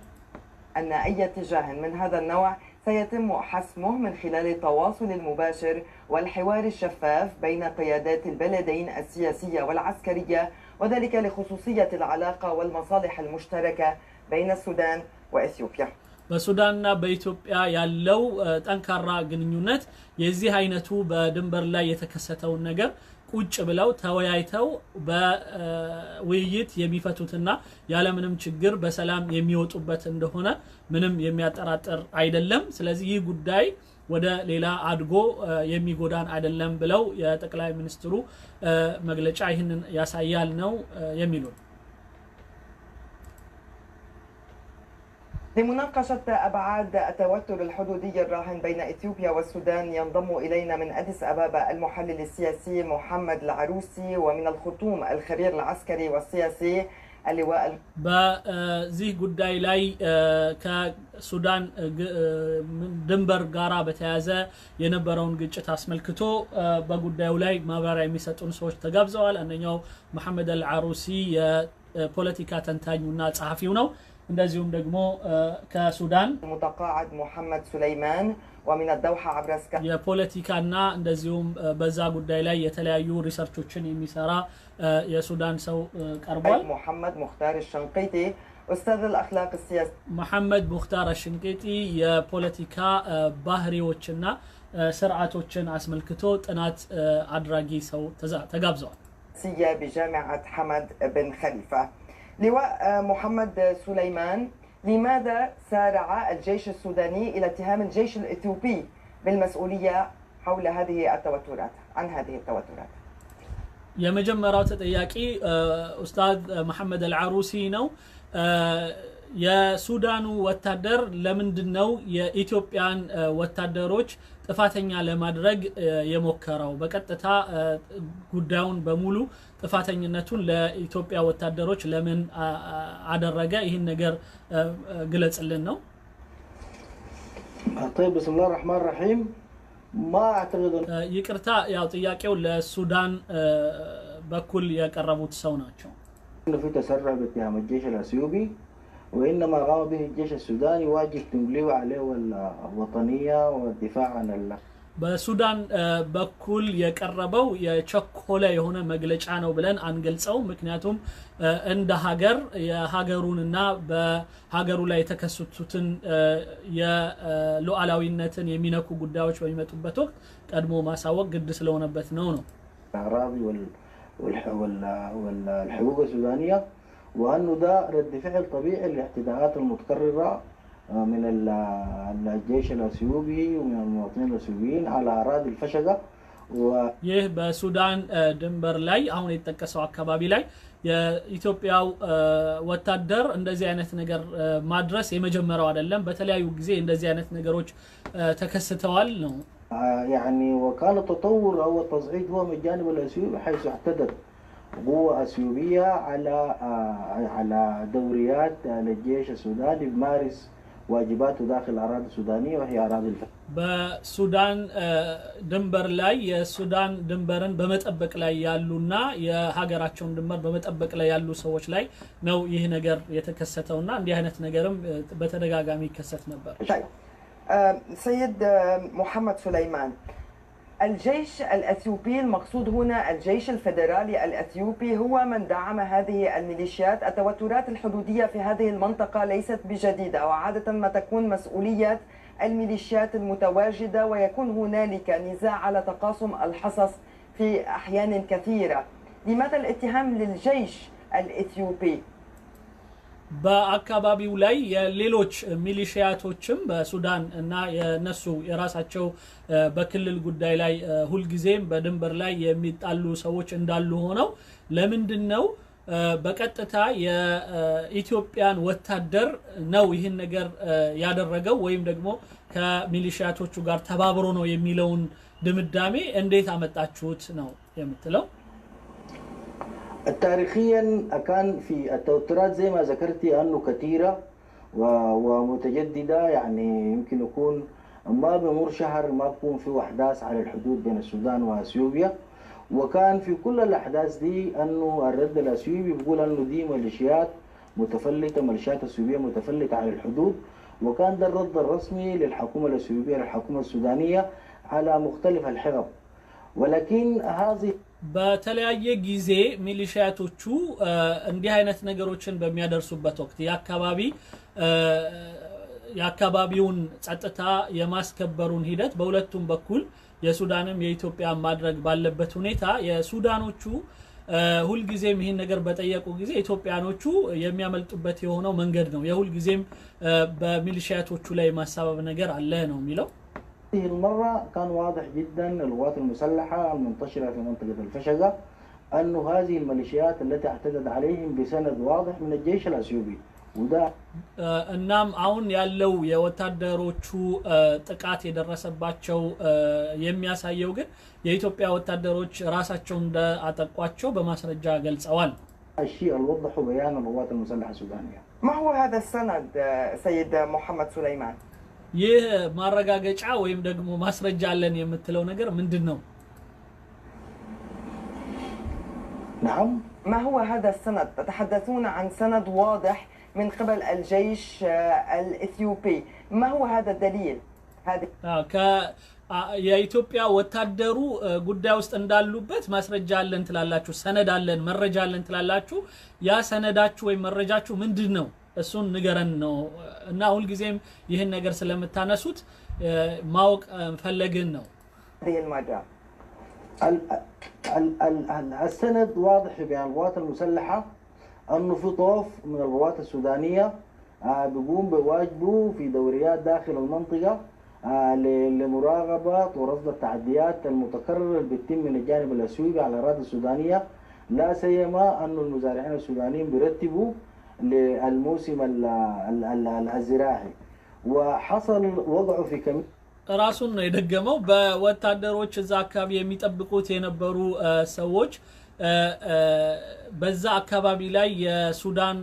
أن أي اتجاه من هذا النوع سيتم حسمه من خلال التواصل المباشر والحوار الشفاف بين قيادات البلدين السياسية والعسكرية وذلك لخصوصية العلاقة والمصالح المشتركة بين السودان وإثيوبيا. በሱዳንና በኢትዮጵያ ያለው ጠንካራ ግንኙነት የዚህ አይነቱ በድንበር ላይ የተከሰተው ነገር ቁጭ ብለው ተወያይተው በውይይት የሚፈቱትና ያለ ምንም ችግር በሰላም የሚወጡበት እንደሆነ ምንም የሚያጠራጥር አይደለም። ስለዚህ ይህ ጉዳይ ወደ ሌላ አድጎ የሚጎዳን አይደለም ብለው የጠቅላይ ሚኒስትሩ መግለጫ ይህንን ያሳያል ነው የሚሉት። لمناقشة أبعاد التوتر الحدودي الراهن بين إثيوبيا والسودان ينضم إلينا من أديس أبابا المحلل السياسي محمد العروسي ومن الخرطوم الخبير العسكري والسياسي اللواء በዚህ ጉዳይ ላይ ከሱዳን ድንበር ጋራ በተያያዘ የነበረውን ግጭት አስመልክቶ በጉዳዩ ላይ ማብራሪያ የሚሰጡን ሰዎች ተጋብዘዋል። አንደኛው መሐመድ አልዓሩሲ የፖለቲካ ተንታኙና ጸሐፊው ነው። እንደዚሁም ደግሞ ከሱዳን المتقاعد محمد سليمان ومن الدوحة عبر سكايب የፖለቲካና እንደዚሁም በዛ ጉዳይ ላይ የተለያዩ ሪሰርቾችን የሚሰራ የሱዳን ሰው ቀርቧል። محمد مختار الشنقيطي أستاذ الأخلاق السياسية محمد مختار الشنقيطي የፖለቲካ ባህሪዎችና ስርዓቶችን አስመልክቶ ጥናት አድራጊ ሰው ተጋብዘዋል። بجامعة حمد بن خليفة. لواء محمد سليمان، لماذا سارع الجيش السوداني إلى اتهام الجيش الإثيوبي بالمسؤولية حول هذه التوترات عن هذه التوترات؟ የመጀመሪያው ተጠያቂ ኡስታዝ መሐመድ አልዓሩሲ ነው። የሱዳኑ ወታደር ለምንድነው የኢትዮጵያን ወታደሮች ጥፋተኛ ለማድረግ የሞከረው? በቀጥታ ጉዳዩን በሙሉ ጥፋተኝነቱን ለኢትዮጵያ ወታደሮች ለምን አደረገ? ይህን ነገር ግለጽልን ነው። طيب بسم الله الرحمن الرحيم ما اعتقد ይቅርታ ያው ጥያቄው ለሱዳን በኩል ያቀረቡት ሰው ናቸው። انه في تسرع باتهام الجيش الاثيوبي وانما قام به الجيش السوداني واجب تمليه عليه الوطنيه والدفاع عن በሱዳን በኩል የቀረበው የቸኮለ የሆነ መግለጫ ነው ብለን አንገልጸው ምክንያቱም እንደ ሀገር የሀገሩንና በሀገሩ ላይ የተከሰቱትን የሉዓላዊነትን የሚነኩ ጉዳዮች በሚመጡበት ወቅት ቀድሞ ማሳወቅ ግድ ስለሆነበት ነው الأراضي والحقوق السودانية وأنه ده رد فعل طبيعي للاعتداءات المتكررة من الجيش الأثيوبي ومن المواطنين الأثيوبيين على أراضي الفشقة ይህ በሱዳን ድንበር ላይ አሁን የተጠቀሰው አካባቢ ላይ የኢትዮጵያው ወታደር እንደዚህ አይነት ነገር ማድረስ የመጀመሪያው አይደለም በተለያዩ ጊዜ እንደዚህ አይነት ነገሮች ተከስተዋል ነው يعني وكان التطور أو التصعيد هو من الجانب الأثيوبي حيث اعتدت قوة أثيوبية على دوريات للجيش السوداني بمارس واجباته داخل الأراضي السودانية وهي أراضي الفشقة በሱዳን ድንበር ላይ የሱዳን ድንበርን በመጠበቅ ላይ ያሉና የሀገራቸውን ድንበር በመጠበቅ ላይ ያሉ ሰዎች ላይ ነው ይህ ነገር የተከሰተውና እንዲህ አይነት ነገርም በተደጋጋሚ ይከሰት ነበር سيد محمد سليمان الجيش الأثيوبي المقصود هنا الجيش الفيدرالي الأثيوبي هو من دعم هذه الميليشيات التوترات الحدودية في هذه المنطقة ليست بجديدة وعادة ما تكون مسؤولية الميليشيات المتواجدة ويكون هنالك نزاع على تقاسم الحصص في أحيان كثيرة لماذا الاتهام للجيش الإثيوبي؟ በአካባቢው ላይ የሌሎች ሚሊሺያቶችም በሱዳን እና የነሱ የራሳቸው በክልል ጉዳይ ላይ ሁሉ ጊዜም በድንበር ላይ የሚጣሉ ሰዎች እንዳሉ ሆነው ለምንድነው በቀጥታ የኢትዮጵያን ወታደር ነው ይህን ነገር ያደረገው ወይም ደግሞ ከሚሊሺያቶቹ ጋር ተባብሮ ነው የሚለውን ድምዳሜ እንዴት አመጣችሁት ነው የምትለው تاريخيا كان في التوترات زي ما ذكرتي انه كثيره ومتجدده يعني يمكن يكون ما بمر شهر ما بكون في احداث على الحدود بين السودان واثيوبيا وكان في كل الاحداث دي انه الرد الاثيوبي بيقول انه دي ميليشيات متفلته ميليشيات اثيوبيه متفلته على الحدود وكان ده الرد الرسمي للحكومه الاثيوبيه للحكومه السودانيه على مختلف الحقب ولكن هذه በተለያየ ጊዜ ሚሊሺያቶቹ እንዲህ አይነት ነገሮችን በሚያደርሱበት ወቅት ያካባቢውን ጸጥታ የማስከበሩን ሂደት በሁለቱም በኩል የሱዳንም የኢትዮጵያ ማድረግ ባለበት ሁኔታ የሱዳኖቹ ሁሉ ጊዜም ይሄን ነገር በጠየቁ ጊዜ ኢትዮጵያኖቹ የሚያመልጡበት የሆነው መንገድ ነው የሁሉ ጊዜም በሚሊሺያቶቹ ላይ ማሳበብ ነገር አለ ነው የሚለው هذه المرة كان واضح جدا القوات المسلحة المنتشرة في منطقة الفشقة أنه هذه الميليشيات التي اعتدت عليهم بسند واضح من الجيش الأثيوبي وده እናም አሁን ያለው የወታደሮቹ ጥቃት የደረሰባቸው የሚያሳየው ግን የኢትዮጵያ ወታደሮች ራሳቸው እንዳጠቋቸው በማስረጃ ገልጸዋል الشيء اللي وضحه بيان القوات المسلحة السودانية ما هو هذا السند سيد محمد سليمان؟ ይህ ማረጋገጫ ወይም ደግሞ ማስረጃ አለን የምትለው ነገር ምንድነው نعم ما هو هذا السند تتحدثون عن سند واضح من قبل الجيش الإثيوبي ما هو هذا الدليل هذه የኢትዮጵያ ወታደሩ ጉዳይ ውስጥ እንዳሉበት ማስረጃ አለን ትላላችሁ ሰነድ አለን መረጃ አለን ትላላችሁ ያ ሰነዳችሁ ወይ መረጃችሁ ምንድነው እሱን ንገረን ነው እና ሁሉ ጊዜም ይሄን ነገር ስለምታነሱት ማወቅ ፈለግን ነው هذه المرة السند واضح بين القوات المسلحة انه في طوف من القوات السودانية بيقوم بواجبه في دوريات داخل المنطقة لمراقبة ورصد التعديات المتكررة اللي بتتم من الجانب الاثيوبي على الاراضي السودانية لا سيما انه المزارعين السودانيين بيرتبوا للموسم الزراعي وحصل وضعه في كم ራሱን ነው የደገመው በወታደሮች እዛ አካባቢ የሚጠብቁት የነበሩ ሰዎች በዛ አካባቢ ላይ የሱዳን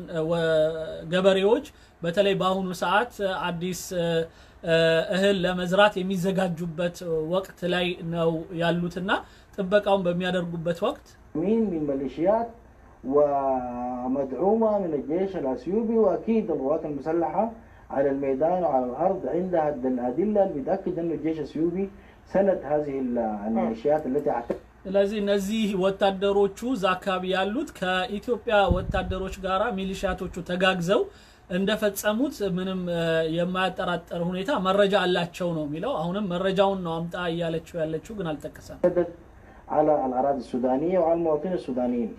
ገበሬዎች በተለይ በአሁኑ ሰዓት አዲስ እህል ለመዝራት የሚዘጋጁበት ወቅት ላይ ነው ያሉትና ጥበቃውን በሚያደርጉበት ወቅት من ميليشيات ومدعومة من الجيش الأثيوبي وأكيد القوات المسلحة على الميدان وعلى الأرض عندها الأدلة اللي بتأكد أن الجيش الأثيوبي سند هذه الميليشيات التي اعتقد. ስለዚህ እነዚህ ወታደሮቹ እዛ አካባቢ ያሉት ከኢትዮጵያ ወታደሮች ጋራ ሚሊሻቶቹ ተጋግዘው እንደፈጸሙት ምንም የማያጠራጥር ሁኔታ መረጃ አላቸው ነው የሚለው። አሁንም መረጃውን ነው አምጣ እያለችው ያለችው ግን አልተከሰም። على الأراضي السودانية وعلى المواطنين السودانيين.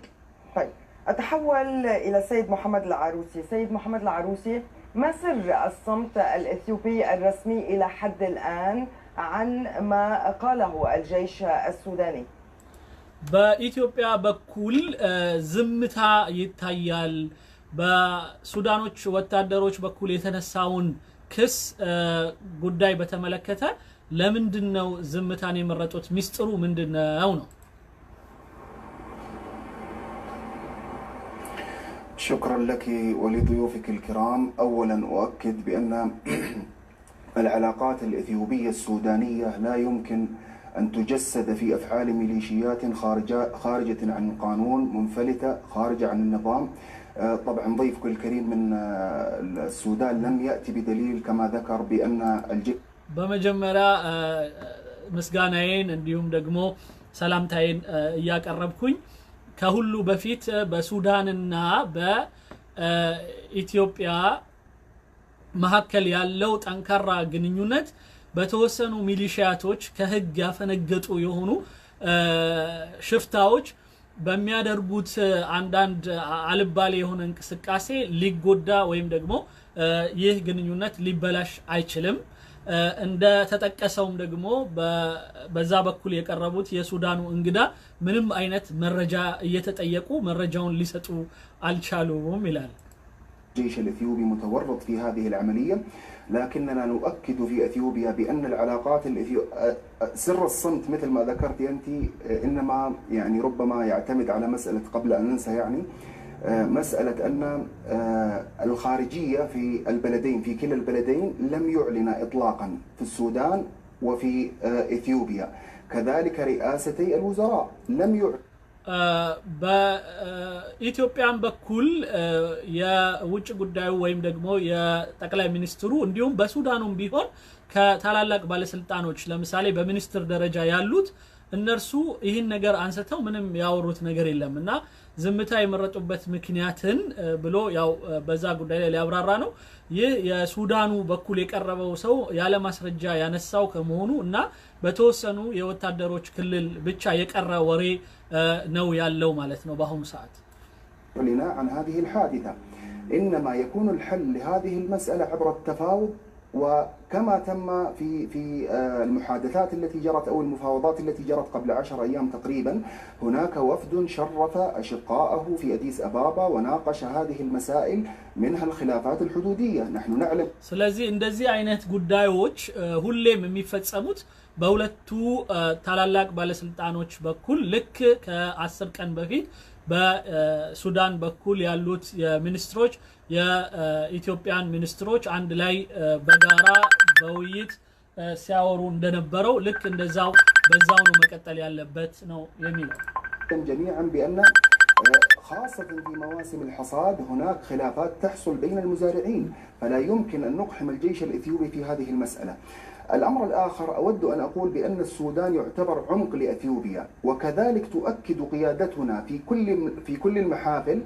طيب أتحول إلى السيد محمد العروسي. سيد محمد العروسي، ما سر الصمت الإثيوبي الرسمي إلى حد الآن عن ما قاله الجيش السوداني؟ በኢትዮጵያ በኩል ዝምታ ይታያል። በሱዳኖች ወታደሮች በኩል የተነሳውን ክስ ጉዳይ በተመለከተ ለምንድነው ዝምታን የመረጡት? ሚስጥሩ ምንድነው ነው? شكرا لك ولضيوفك الكرام. اولا اؤكد بان العلاقات الاثيوبيه السودانيه لا يمكن أن تجسد في أفعال ميليشيات خارجة عن القانون، منفلتة، خارجة عن النظام. طبعا ضيفك الكريم من السودان لم يأتي بدليل كما ذكر بأن الجيش. بمجمرة مسجانين اليوم دقمو سلامتين እያቀረብኩኝ ከሁሉ በፊት በሱዳንና በኢትዮጵያ መሐከል ያለው ጠንካራ ግንኙነት በተወሰኑ ሚሊሺያቶች ከህግ ያፈነገጡ የሆኑ ሽፍታዎች በሚያደርጉት አንዳንድ አልባሌ የሆነ እንቅስቃሴ ሊጎዳ ወይም ደግሞ ይህ ግንኙነት ሊበላሽ አይችልም። እንደ ተጠቀሰውም ደግሞ በዛ በኩል የቀረቡት የሱዳኑ እንግዳ ምንም አይነት መረጃ እየተጠየቁ መረጃውን ሊሰጡ አልቻሉም ይላል። الجيش الإثيوبي متورط في هذه العملية، لكننا نؤكد في أثيوبيا بأن العلاقات سر الصمت مثل ما ذكرت أنت إنما يعني ربما يعتمد على مسألة قبل أن ننسى يعني مسألة أن الخارجية في البلدين في كلا البلدين لم يعلن إطلاقا في السودان وفي إثيوبيا، كذلك رئاستي الوزراء لم يعلن. በኢትዮጵያም በኩል የውጭ ጉዳዩ ወይም ደግሞ የጠቅላይ ሚኒስትሩ እንዲሁም በሱዳኑም ቢሆን ከታላላቅ ባለስልጣኖች ለምሳሌ በሚኒስትር ደረጃ ያሉት እነርሱ ይህን ነገር አንስተው ምንም ያወሩት ነገር የለምና ዝምታ የመረጡበት ምክንያትን ብሎ ያው በዛ ጉዳይ ላይ ሊያብራራ ነው። ይህ የሱዳኑ በኩል የቀረበው ሰው ያለ ማስረጃ ያነሳው ከመሆኑ እና በተወሰኑ የወታደሮች ክልል ብቻ የቀረ ወሬ ነው ያለው ማለት ነው በአሁኑ ሰዓት። عن هذه الحادثة إنما يكون الحل لهذه المسألة عبر التفاوض، وكما تم في المحادثات التي جرت أو المفاوضات التي جرت قبل 10 أيام تقريبا. هناك وفد شرف أشقائه في أديس أبابا وناقش هذه المسائل منها الخلافات الحدودية. نحن نعلم ስለዚህ እንደዚህ አይነት ጉዳዮች ሁሌም የሚፈጸሙት በሁለቱ ታላላቅ ባለስልጣኖች በኩል ልክ ከ10 ቀን በፊት በሱዳን በኩል ያሉት የሚኒስትሮች የኢትዮጵያን ሚኒስትሮች አንድ ላይ በጋራ በውይይት ሲያወሩ እንደነበረው ልክ እንደዛው በዛው ነው መቀጠል ያለበት ነው የሚለው። جميعا بأن خاصة في مواسم الحصاد هناك خلافات تحصل بين المزارعين، فلا يمكن أن نقحم الجيش الإثيوبي في هذه المسألة. الأمر الآخر أود أن أقول بأن السودان يعتبر عمق لأثيوبيا، وكذلك تؤكد قيادتنا في كل المحافل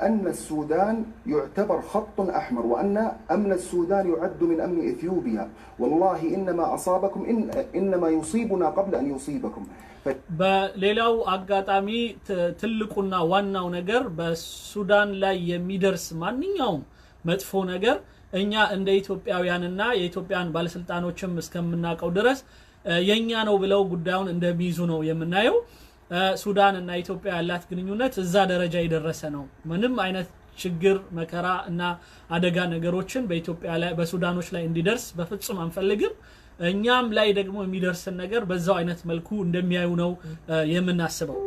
أن السودان يعتبر خط أحمر، وأن أمن السودان يعد من أمن إثيوبيا. والله إنما أصابكم إنما يصيبنا قبل أن يصيبكم. በሌላው አጋጣሚ ትልቁና ዋናው ነገር በሱዳን ላይ የሚደርስ ማንኛውም መጥፎ ነገር እኛ እንደ ኢትዮጵያውያንና የኢትዮጵያን ባለስልጣኖችም እስከምናቀው ድረስ የኛ ነው ብለው ጉዳዩን እንደሚይዙ ነው የምናየው። ሱዳን እና ኢትዮጵያ ያላት ግንኙነት እዛ ደረጃ የደረሰ ነው። ምንም አይነት ችግር መከራ እና አደጋ ነገሮችን በኢትዮጵያ ላይ በሱዳኖች ላይ እንዲደርስ በፍጹም አንፈልግም። እኛም ላይ ደግሞ የሚደርስን ነገር በዛው አይነት መልኩ እንደሚያዩ ነው የምናስበው።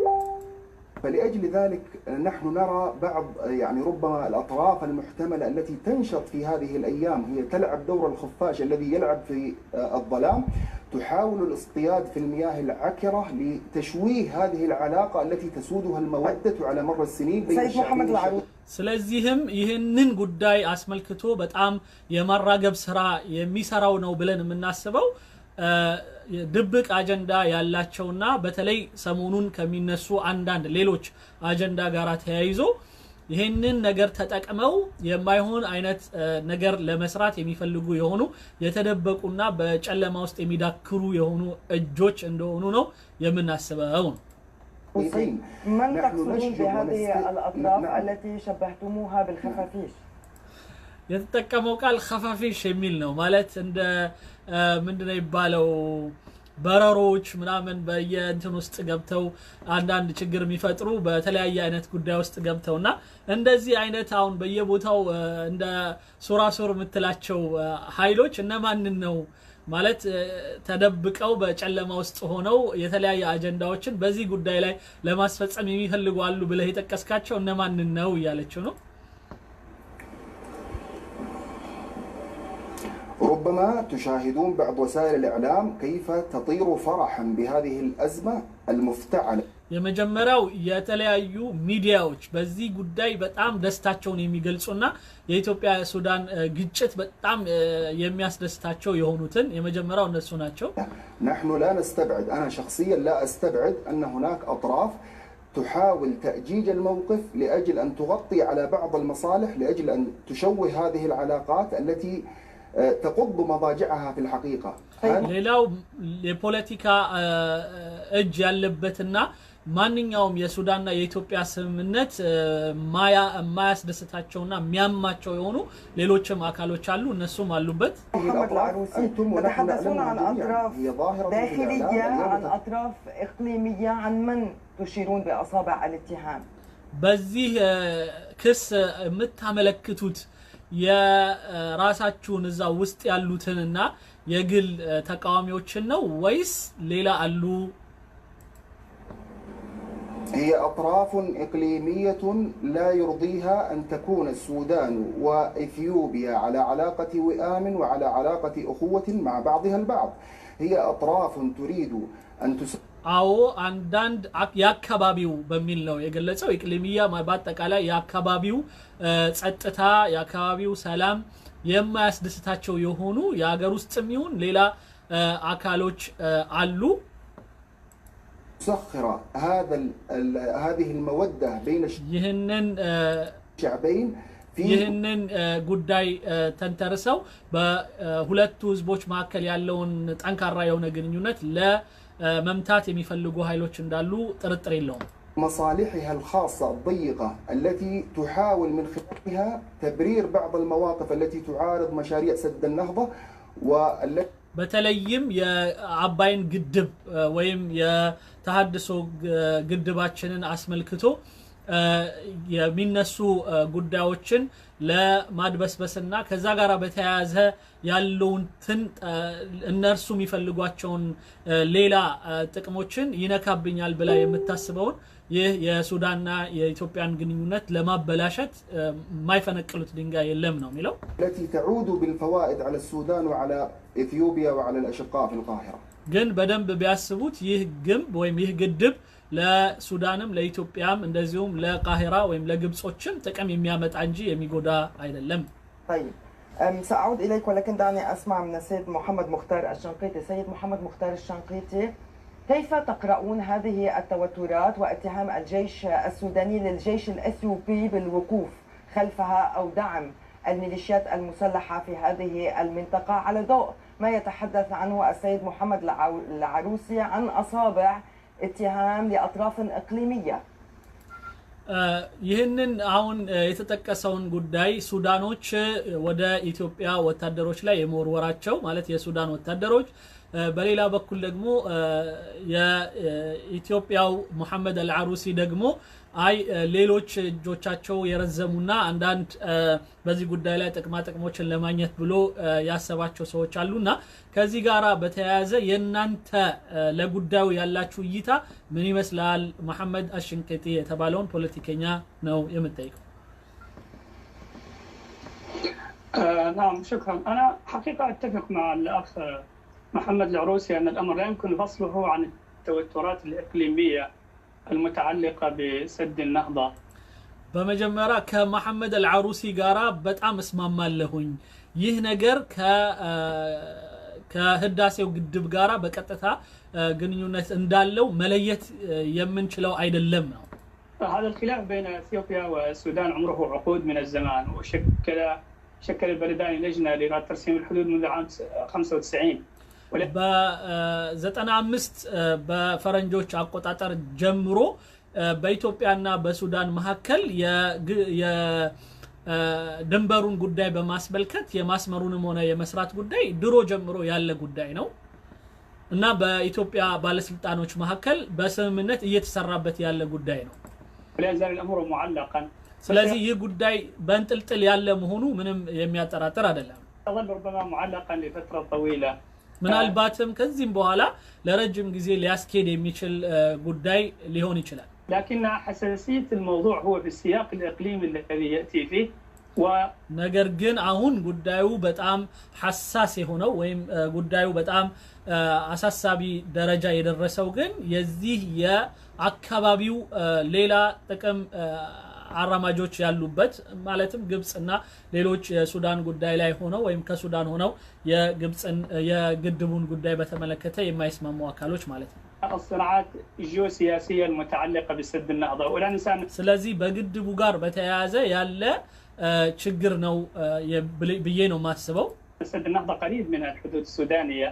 فلأجل ذلك نحن نرى بعض يعني ربما الأطراف المحتملة التي تنشط في هذه الأيام هي تلعب دور الخفاش الذي يلعب في الظلام، تحاول الاصطياد في المياه العكرة لتشويه هذه العلاقة التي تسودها المودة على مر السنين بين سيد محمد العروسي. ስለዚህም ይህንን ጉዳይ አስመልክቶ በጣም የማራገብ ስራ የሚሰራው ነው ብለን የምናስበው ድብቅ አጀንዳ ያላቸውና በተለይ ሰሞኑን ከሚነሱ አንዳንድ ሌሎች አጀንዳ ጋራ ተያይዞ ይሄንን ነገር ተጠቅመው የማይሆን አይነት ነገር ለመስራት የሚፈልጉ የሆኑ የተደበቁና በጨለማ ውስጥ የሚዳክሩ የሆኑ እጆች እንደሆኑ ነው የምናስበው። من تقصدون بهذه الأطراف التي شبهتموها بالخفافيش؟ የተጠቀመው ቃል خفافيش የሚል ነው ማለት እንደ ምንድነው ይባለው በረሮች ምናምን በየእንትን ውስጥ ገብተው አንዳንድ ችግር የሚፈጥሩ በተለያየ አይነት ጉዳይ ውስጥ ገብተውና እንደዚህ አይነት አሁን በየቦታው እንደ ሱራሱር ምትላቸው ኃይሎች እነማን ነው ማለት ተደብቀው በጨለማ ውስጥ ሆነው የተለያየ አጀንዳዎችን በዚህ ጉዳይ ላይ ለማስፈጸም የሚፈልጉ አሉ ብለህ የጠቀስካቸው እነማን ነው ያለችው ነው? ربما تشاهدون بعض وسائل الإعلام كيف تطير فرحا بهذه الأزمة المفتعلة. የመጀመሪያው የተለያዩ ሚዲያዎች በዚህ ጉዳይ በጣም ደስታቸውን የሚገልጹና የኢትዮጵያ ሱዳን ግጭት በጣም የሚያስደስታቸው የሆኑትን የመጀመሪያው እነሱ ናቸው። نحن لا نستبعد أنا شخصيا لا أستبعد أن هناك أطراف تحاول تأجيج الموقف لأجل أن تغطي على بعض المصالح لأجل أن تشوه هذه العلاقات التي تقض مضاجعها في الحقيقة. ሌላው የፖለቲካ እጅ ያለበትና ማንኛውም የሱዳንና የኢትዮጵያ ስምምነት ማያስደስታቸውና የሚያማቸው የሆኑ ሌሎችም አካሎች አሉ እነሱም አሉበት። محمد العروسي تتحدثون عن أطراف داخلية عن أطراف إقليمية عن من تشيرون بأصابع الاتهام؟ በዚህ ክስ የምታመለክቱት የራሳችሁን እዛ ውስጥ ያሉትንና የግል ተቃዋሚዎችን ነው ወይስ ሌላ አሉ? هي أطراف إقليمية لا يرضيها أن تكون السودان وإثيوبيا على علاقة وئام وعلى علاقة أخوة مع بعضها البعض. هي أطراف تريد أن አዎ አንዳንድ ያካባቢው በሚል ነው የገለጸው። ኢቅሊሚያ በአጠቃላይ ያካባቢው ጸጥታ ያካባቢው ሰላም የማያስደስታቸው የሆኑ የሀገር ውስጥም ይሁን ሌላ አካሎች አሉ። تسخر هذه المودة بين الشعبين ይህንን ጉዳይ ተንተርሰው በሁለቱ ህዝቦች መካከል ያለውን ጠንካራ የሆነ ግንኙነት ለመምታት የሚፈልጉ ኃይሎች እንዳሉ ጥርጥር የለውም። مصالحها الخاصة الضيقة التي تحاول من خلالها تبرير بعض المواقف التي تعارض مشاريع سد النهضة والتي በተለይም የአባይን ግድብ ወይም የተሐድሶ ግድባችንን አስመልክቶ የሚነሱ ጉዳዮችን ለማድበስበስና ከዛ ጋራ በተያያዘ ያለውንትን እነርሱ የሚፈልጓቸውን ሌላ ጥቅሞችን ይነካብኛል ብላ የምታስበውን ይህ የሱዳንና የኢትዮጵያን ግንኙነት ለማበላሸት ማይፈነቅሉት ድንጋይ የለም ነው የሚለው። التي تعود بالفوائد على السودان وعلى إثيوبيا وعلى الأشقاء في القاهرة. ግን በደንብ ቢያስቡት ይህ ግንብ ወይም ይህ ግድብ ለሱዳንም ለኢትዮጵያም እንደዚሁም ለቃሂራ ወይም ለግብጾችም ጥቅም የሚያመጣ እንጂ የሚጎዳ አይደለም። طيب سأعود إليك ولكن دعني أسمع من السيد محمد مختار الشنقيطي. سيد محمد مختار الشنقيطي، كيف تقرؤون هذه التوترات واتهام الجيش السوداني للجيش الأثيوبي بالوقوف خلفها أو دعم الميليشيات المسلحة في هذه المنطقة على ضوء ما يتحدث عنه السيد محمد العروسي عن أصابع اتهام لأطراف إقليمية؟ ይህንን አሁን የተጠቀሰውን ጉዳይ ሱዳኖች ወደ ኢትዮጵያ ወታደሮች ላይ የመወርወራቸው ማለት የሱዳን ወታደሮች በሌላ በኩል ደግሞ የኢትዮጵያው መሐመድ አልዓሩሲ ደግሞ አይ ሌሎች እጆቻቸው የረዘሙና አንዳንድ በዚህ ጉዳይ ላይ ጥቅሞችን ለማግኘት ብሎ ያሰባቸው ሰዎች አሉና ከዚህ ጋራ በተያያዘ የናንተ ለጉዳዩ ያላችሁ እይታ ምን ይመስላል? መሐመድ አሽንቀቲ የተባለውን ፖለቲከኛ ነው የምጠይቀው። نعم شكرا. أنا حقيقة أتفق مع الأخ محمد العروسي أن الأمر لا يمكن فصله عن التوترات الإقليمية المتعلقة بسد النهضة. በመጀመሪያ ከመሐመድ አልዓሩሲ ጋራ በጣም እስማማለሁኝ ይህ ነገር ከህዳሴው ግድብ ጋራ በቀጥታ ግንኙነት እንዳለው መለየት የምንችለው አይደለም ነው هذا الخلاف بين اثيوبيا والسودان عمره عقود من الزمان شكل البلدان لجنه لترسيم الحدود منذ عام 95 በ95 በፈረንጆች አቆጣጠር ጀምሮ በኢትዮጵያና በሱዳን መካከል የድንበሩን ጉዳይ በማስመልከት የማስመሩንም ሆነ የመስራት ጉዳይ ድሮ ጀምሮ ያለ ጉዳይ ነው እና በኢትዮጵያ ባለስልጣኖች መካከል በስምምነት እየተሰራበት ያለ ጉዳይ ነው ولا يزال الامر معلقا ስለዚህ ይህ ጉዳይ በእንጥልጥል ያለ መሆኑ ምንም የሚያጠራጥር አይደለም يظل ربما معلقا لفتره طويله ምናልባትም ከዚህም በኋላ ለረጅም ጊዜ ሊያስኬድ የሚችል ጉዳይ ሊሆን ይችላል لكن حساسيه الموضوع هو في السياق الاقليمي الذي ياتي فيه ነገር ግን አሁን ጉዳዩ በጣም ሐሳስ የሆነው ወይም ጉዳዩ በጣም አሳሳቢ ደረጃ የደረሰው ግን የዚህ የአካባቢው ሌላ ጥቅም አራማጆች ያሉበት ማለትም ግብጽና ሌሎች የሱዳን ጉዳይ ላይ ሆነው ወይም ከሱዳን ሆነው የግብጽን የግድቡን ጉዳይ በተመለከተ የማይስማሙ አካሎች ማለት ነው الصراعات الجيوسياسيه المتعلقه بسد النهضه ولا ننسى ስለዚህ በግድቡ ጋር በተያያዘ ያለ ችግር ነው ብዬ ነው ማስበው سد النهضه قريب من الحدود السودانيه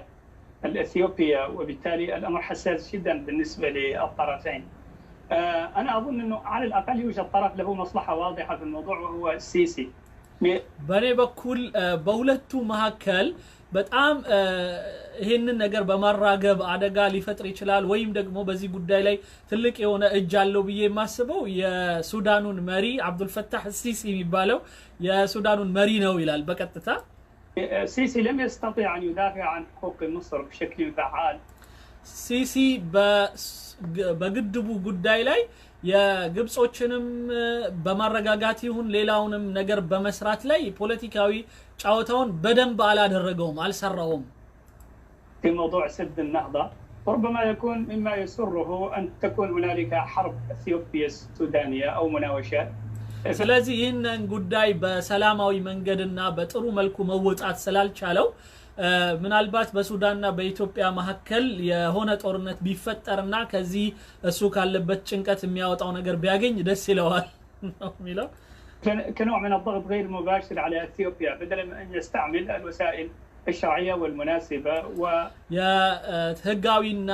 الاثيوبيه وبالتالي الامر حساس جدا بالنسبه للطرفين انا اظن انه على الاقل يوجد طرف له مصلحه واضحه في الموضوع وهو السيسي በኔ በኩል በሁለቱ መካከል በጣም ይሄንን ነገር በማራገብ አደጋ ሊፈጥር ይችላል ወይም ደግሞ በዚህ ጉዳይ ላይ ትልቅ የሆነ እጅ አለው ብዬ የማስበው የሱዳኑን መሪ አብዱል ፈታህ ሲሲ የሚባለው የሱዳኑን መሪ ነው ይላል በቀጥታ السيسي لم يستطيع ان يدافع عن حقوق مصر بشكل فعال ሲሲ በግድቡ ጉዳይ ላይ የግብጾችንም በማረጋጋት ይሁን ሌላውንም ነገር በመስራት ላይ ፖለቲካዊ ጫወታውን በደንብ አላደረገውም አልሰራውም في موضوع سد النهضه ربما يكون مما يسره ان تكون هنالك حرب اثيوبيه سودانيه او مناوشات ስለዚህ ይህንን ጉዳይ በሰላማዊ መንገድና በጥሩ መልኩ መወጣት ስላልቻለው ምናልባት በሱዳንና በኢትዮጵያ መካከል የሆነ ጦርነት ቢፈጠርና ከዚህ እሱ ካለበት ጭንቀት የሚያወጣው ነገር ቢያገኝ ደስ ይለዋል ነው የሚለው كنوع من الضغط غير مباشر على اثيوبيا بدلا من ان يستعمل الوسائل الشرعيه والمناسبه يا ህጋዊና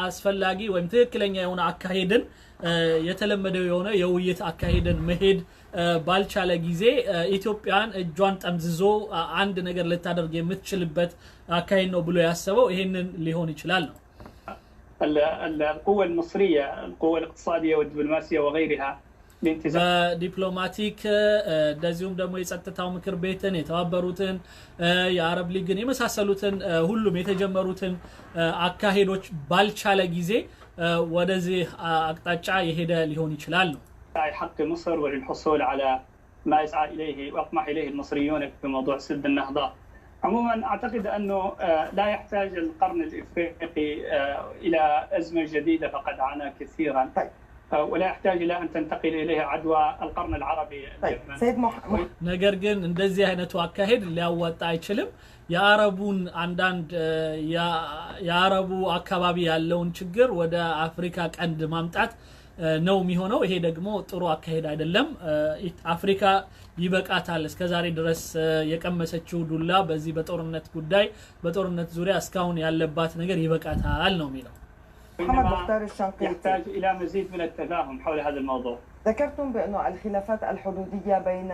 አስፈላጊ ወይም ትክክለኛ የሆነ አካሄድን የተለመደው የሆነ የውይይት አካሄድን መሄድ ባልቻለ ጊዜ ኢትዮጵያን እጇን ጠምዝዞ አንድ ነገር ልታደርግ የምትችልበት አካሄድ ነው ብሎ ያሰበው ይሄንን ሊሆን ይችላል ነው القوه المصريه القوه الاقتصاديه والدبلوماسيه وغيرها በዲፕሎማቲክ እንደዚሁም ደግሞ የጸጥታው ምክር ቤትን የተባበሩትን የአረብ ሊግን የመሳሰሉትን ሁሉም የተጀመሩትን አካሄዶች ባልቻለ ጊዜ ወደዚህ አቅጣጫ የሄደ ሊሆን ይችላል ነው حق مصر وللحصول على ما يسعى اليه واطمح اليه المصريون في موضوع سد النهضه عموما اعتقد انه لا يحتاج القرن الافريقي الى ازمه جديده فقد عانى كثيرا ولا يحتاج الى ان تنتقل اليه عدوى القرن العربي طيب سيد محمد ነገር ግን እንደዚህ አይነቱ አካሄድ ሊያወጣ አይችልም የአረቡን አንዳንድ የአረቡ አካባቢ ያለውን ችግር ወደ አፍሪካ ቀንድ ማምጣት ነው የሚሆነው ይሄ ደግሞ ጥሩ አካሄድ አይደለም አፍሪካ ይበቃታል እስከዛሬ ድረስ የቀመሰችው ዱላ በዚህ በጦርነት ጉዳይ በጦርነት ዙሪያ እስካሁን ያለባት ነገር ይበቃታል ነው የሚለው محمد مختار الشنقيطي يحتاج الى مزيد من التفاهم حول هذا الموضوع ذكرتم بأنه الخلافات الحدودية بين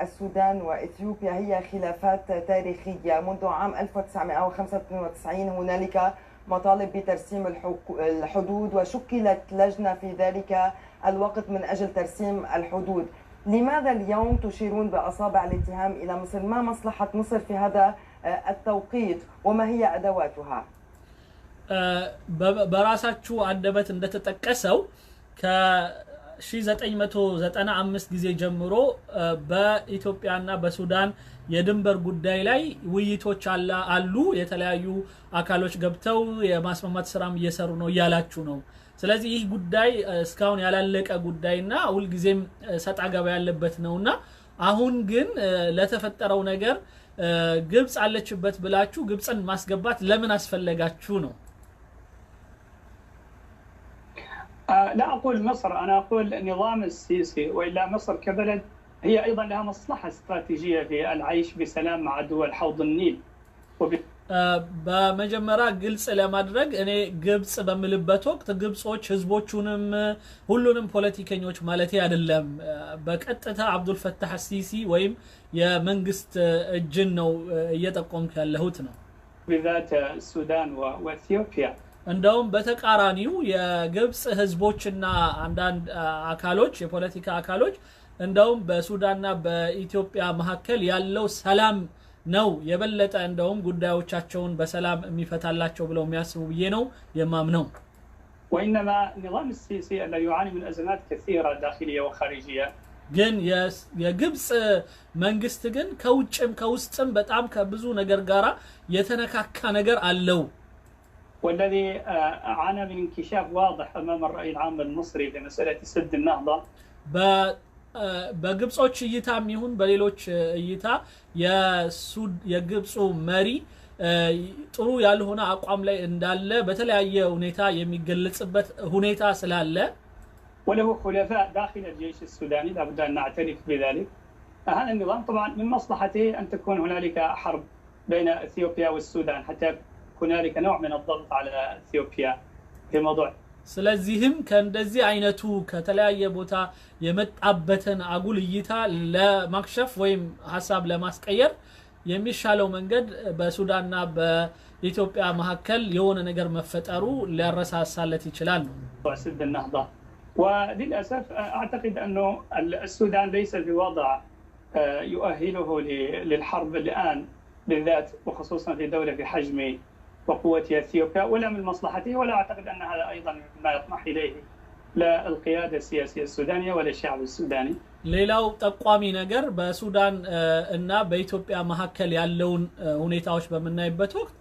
السودان وإثيوبيا هي خلافات تاريخية منذ عام 1995 هنالك مطالب بترسيم الحدود وشكلت لجنة في ذلك الوقت من أجل ترسيم الحدود لماذا اليوم تشيرون بأصابع الاتهام إلى مصر؟ ما مصلحة مصر في هذا التوقيت وما هي أدواتها؟ በራሳችሁ አንደበት እንደተጠቀሰው ከ1995 ጊዜ ጀምሮ በኢትዮጵያና በሱዳን የድንበር ጉዳይ ላይ ውይይቶች አሉ የተለያዩ አካሎች ገብተው የማስማማት ስራም እየሰሩ ነው ያላችሁ ነው ስለዚህ ይህ ጉዳይ እስካሁን ያላለቀ ጉዳይና ሁሉ ጊዜም ሰጣ ገባ ያለበት ነውና አሁን ግን ለተፈጠረው ነገር ግብጽ አለችበት ብላችሁ ግብጽን ማስገባት ለምን አስፈለጋችሁ ነው? لا أقول مصر، أنا أقول نظام السيسي، وإلا مصر كبلد هي أيضا لها مصلحة استراتيجية في العيش بسلام مع دول حوض النيل. በመጀመሪያ ግልጽ ለማድረግ እኔ ግብጽ በመልበት ወቅት ግብጾች ህዝቦቹንም ሁሉንም ፖለቲከኞች ማለት አይደለም በቀጥታ አብዱል ፈታህ ሲሲ ወይም የመንግስት እጅን ነው እየጠቆምኩ ያለሁት ነው بذات السودان وإثيوبيا እንደውም በተቃራኒው የግብጽ ህዝቦችና አንዳንድ አካሎች የፖለቲካ አካሎች እንደውም በሱዳንና በኢትዮጵያ መካከል ያለው ሰላም ነው የበለጠ እንደውም ጉዳዮቻቸውን በሰላም የሚፈታላቸው ብለው የሚያስቡ ብዬ ነው የማምነው وإنما نظام السيسي الذي يعاني من أزمات كثيرة داخلية وخارجية ግን የግብጽ መንግስት ግን ከውጭም ከውስጥም በጣም ከብዙ ነገር ጋራ የተነካካ ነገር አለው والذي عانى من انكشاف واضح أمام الرأي العام المصري في مسألة سد النهضة በግብጾች እይታም ይሁን በሌሎች እይታ የግብጹ መሪ ጥሩ ያልሆነ አቋም ላይ እንዳለ በተለያየ ሁኔታ የሚገለጽበት ሁኔታ ስላለ وله خلفاء داخل الجيش السوداني لابد أن نعترف بذلك. هذا النظام طبعا من مصلحته أن تكون هنالك حرب بين إثيوبيا والسودان حتى هنالك نوع من الضغط على إثيوبيا في موضوع ስለዚህም ከእንደዚህ አይነቱ ከተለያየ ቦታ የመጣበትን አጉል እይታ ለማክሸፍ ወይም ሐሳብ ለማስቀየር የሚሻለው መንገድ በሱዳንና በኢትዮጵያ መካከል የሆነ ነገር መፈጠሩ ሊያረሳሳለት ይችላል سد النهضة. وللأسف أعتقد أنه السودان ليس في وضع يؤهله للحرب الآن بالذات وخصوصا في دولة في حجم وقوة اثيوبيا ولا من مصلحته ولا اعتقد ان هذا ايضا ما يطمح اليه لا القياده السياسيه السودانيه ولا الشعب السوداني. ሌላው ጠቋሚ ነገር በሱዳን እና በኢትዮጵያ መካከል ያለውን ሁኔታዎች በመናይበት ወቅት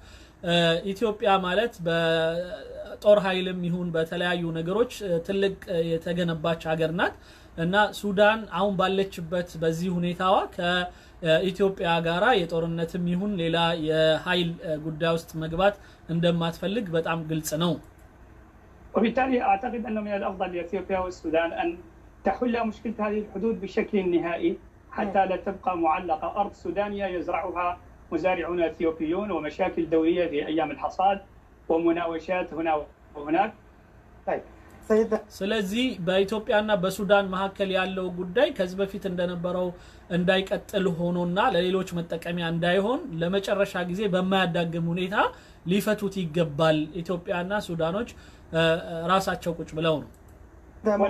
ኢትዮጵያ ማለት በጦር ኃይልም ይሁን በተለያዩ ነገሮች ትልቅ የተገነባች ሀገር ናት እና ሱዳን አሁን ባለችበት በዚህ ሁኔታዋ ኢትዮጵያ ጋራ የጦርነትም ይሁን ሌላ የኃይል ጉዳይ ውስጥ መግባት እንደማትፈልግ በጣም ግልጽ ነው وبالتالي اعتقد انه من الافضل لاثيوبيا والسودان ان تحل مشكله هذه الحدود بشكل نهائي حتى لا تبقى معلقه ارض سودانيه يزرعها مزارعون اثيوبيون ومشاكل دوريه في ايام الحصاد ومناوشات هنا وهناك. طيب ስለዚህ በኢትዮጵያና በሱዳን መካከል ያለው ጉዳይ ከዚህ በፊት እንደነበረው እንዳይቀጥል ሆኖና ለሌሎች መጠቀሚያ እንዳይሆን ለመጨረሻ ጊዜ በማያዳግም ሁኔታ ሊፈቱት ይገባል ኢትዮጵያና ሱዳኖች ራሳቸው ቁጭ ብለው ነው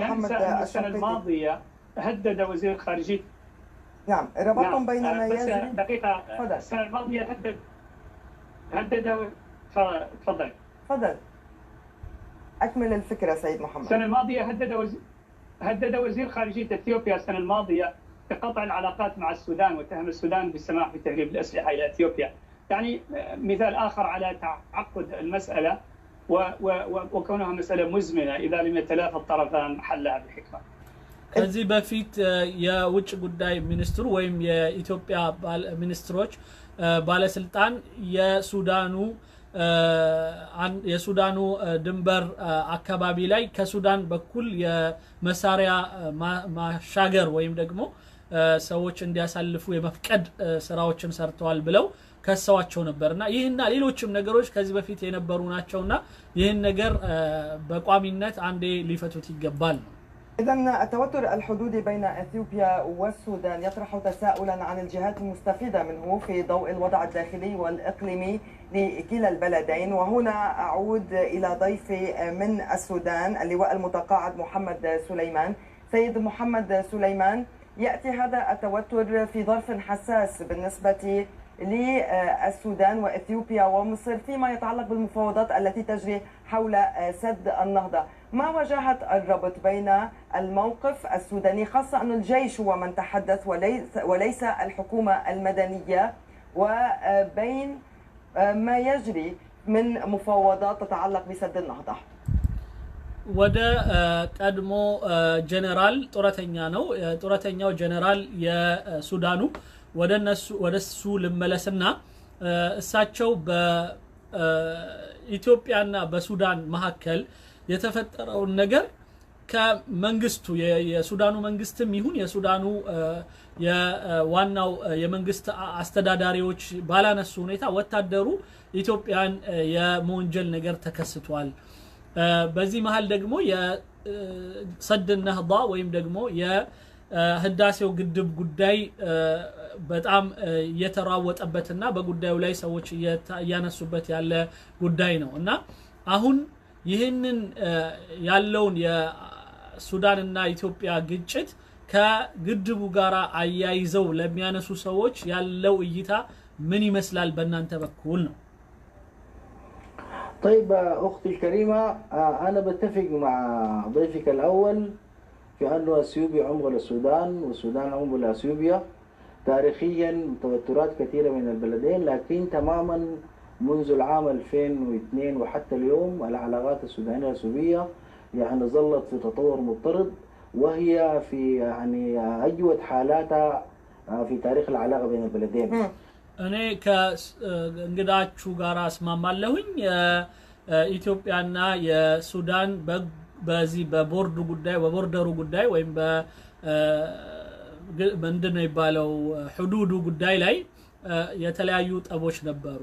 محمد السنة الماضية هدد وزير خارجية نعم ربطهم بين ما يجري دقيقة السنة الماضية هدد تفضل أكمل الفكرة سيد محمد. السنة الماضية هدد وزير خارجية إثيوبيا السنة الماضية بقطع العلاقات مع السودان واتهم السودان بالسماح بتهريب الأسلحة إلى إثيوبيا. يعني مثال آخر على تعقد المسألة وكونها مسألة مزمنة إذا لم يتلافى الطرفان حلها بحكمة. ከዚህ በፊት የውጭ ጉዳይ ሚኒስትሩ ወይም የኢትዮጵያ ሚኒስትሮች ባለስልጣን የሱዳኑ ድንበር አካባቢ ላይ ከሱዳን በኩል የመሳሪያ ማሻገር ወይም ደግሞ ሰዎች እንዲያሳልፉ የመፍቀድ ስራዎችን ሰርተዋል ብለው ከሰዋቸው ነበርና ይህና ሌሎችም ነገሮች ከዚህ በፊት የነበሩ ናቸውና ይህን ነገር በቋሚነት አንዴ ሊፈቱት ይገባል ነው إذن التوتر الحدودي بين إثيوبيا والسودان يطرح تساؤلا عن الجهات المستفيدة منه في ضوء الوضع الداخلي والإقليمي لكلا البلدين وهنا أعود إلى ضيفي من السودان اللواء المتقاعد محمد سليمان. سيد محمد سليمان يأتي هذا التوتر في ظرف حساس بالنسبة للسودان وإثيوبيا ومصر فيما يتعلق بالمفاوضات التي تجري حول سد النهضة. ما وجهة الربط بين الموقف السوداني خاصة أن الجيش هو من تحدث وليس الحكومة المدنية وبين ما يجري من مفاوضات تتعلق بسد النهضة؟ ወደ ቀድሞ ጀነራል ጡረተኛ ነው ጡረተኛው ጀነራል የሱዳኑ ወደሱ ልመለስና እሳቸው በኢትዮጵያና በሱዳን መካከል የተፈጠረው ነገር ከመንግስቱ የሱዳኑ መንግስትም ይሁን የሱዳኑ የዋናው የመንግስት አስተዳዳሪዎች ባላነሱ ሁኔታ ወታደሩ ኢትዮጵያን የመወንጀል ነገር ተከስቷል በዚህ መሃል ደግሞ የሰድ ነህዳ ወይም ደግሞ የህዳሴው ግድብ ጉዳይ በጣም እየተራወጠበትና በጉዳዩ ላይ ሰዎች ያነሱበት ያለ ጉዳይ ነው እና አሁን ይህንን ያለውን የሱዳንና ኢትዮጵያ ግጭት ከግድቡ ጋር አያይዘው ለሚያነሱ ሰዎች ያለው እይታ ምን ይመስላል በእናንተ በኩል ነው طيب اختي الكريمه انا بتفق مع ضيفك الاول في انه اثيوبيا عمق للسودان والسودان عمق لاثيوبيا تاريخيا توترات كثيره من البلدين لكن تماما منذ العام 2002 وحتى اليوم العلاقات السودانيه الاثيوبيه يعني ظلت في تطور مضطرد وهي في يعني اجود حالاتها في تاريخ العلاقه بين البلدين. እኔ ከእንግዳችሁ ጋር አስማማለሁኝ ኢትዮጵያና የሱዳን በዚህ በቦርዱ ጉዳይ ወይም ምንድነው ይባለው ሁዱዱ ጉዳይ ላይ የተለያዩ ጠቦች ነበሩ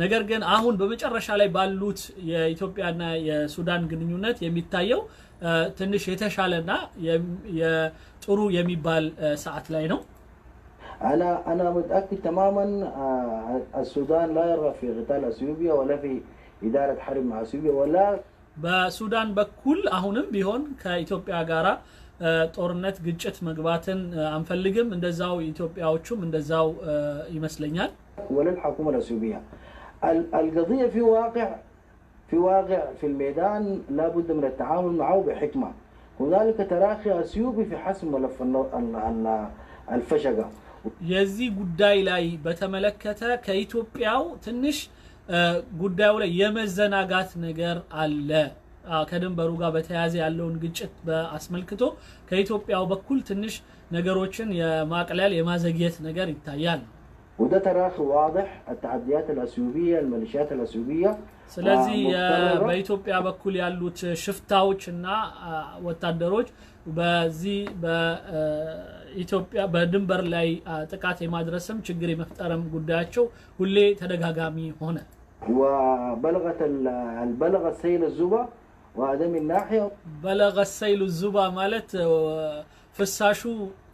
ነገር ግን አሁን በመጨረሻ ላይ ባሉት የኢትዮጵያና የሱዳን ግንኙነት የሚታየው ትንሽ የተሻለና የጥሩ የሚባል ሰዓት ላይ ነው انا متاكد تماما السودان لا يرغب في قتال اثيوبيا ولا في اداره حرب مع اثيوبيا ولا በሱዳን በኩል አሁንም ቢሆን ከኢትዮጵያ ጋራ ጦርነት ግጭት መግባትን አንፈልግም እንደዛው ኢትዮጵያዎቹም እንደዛው ይመስለኛል ولا الحكومه الاثيوبيه القضيه في واقع في الميدان لا بد من التعامل معه بحكمه هنالك تراخي اثيوبي في حسم ملف الفشقه የዚህ ጉዳይ ላይ በተመለከተ ከኢትዮጵያው ትንሽ ጉዳዩ ላይ የመዘናጋት ነገር አለ ከድንበሩ ጋር በተያያዘ ያለውን ግጭት በአስመልክቶ ከኢትዮጵያው በኩል ትንሽ ነገሮችን የማቅለል የማዘግየት ነገር ይታያል وده تراخي واضح التعديات الاثيوبيه الميليشيات الاثيوبيه ስለዚህ በኢትዮጵያ በኩል ያሉት ሽፍታዎችና ወታደሮች በዚህ በኢትዮጵያ በድንበር ላይ ጥቃት የማድረስም ችግር የመፍጠርም ጉዳያቸው ሁሌ ተደጋጋሚ ሆነ وبلغ السيل الزبا وهذا من ناحيه بلغ السيل الزبا ማለት ፍሳሹ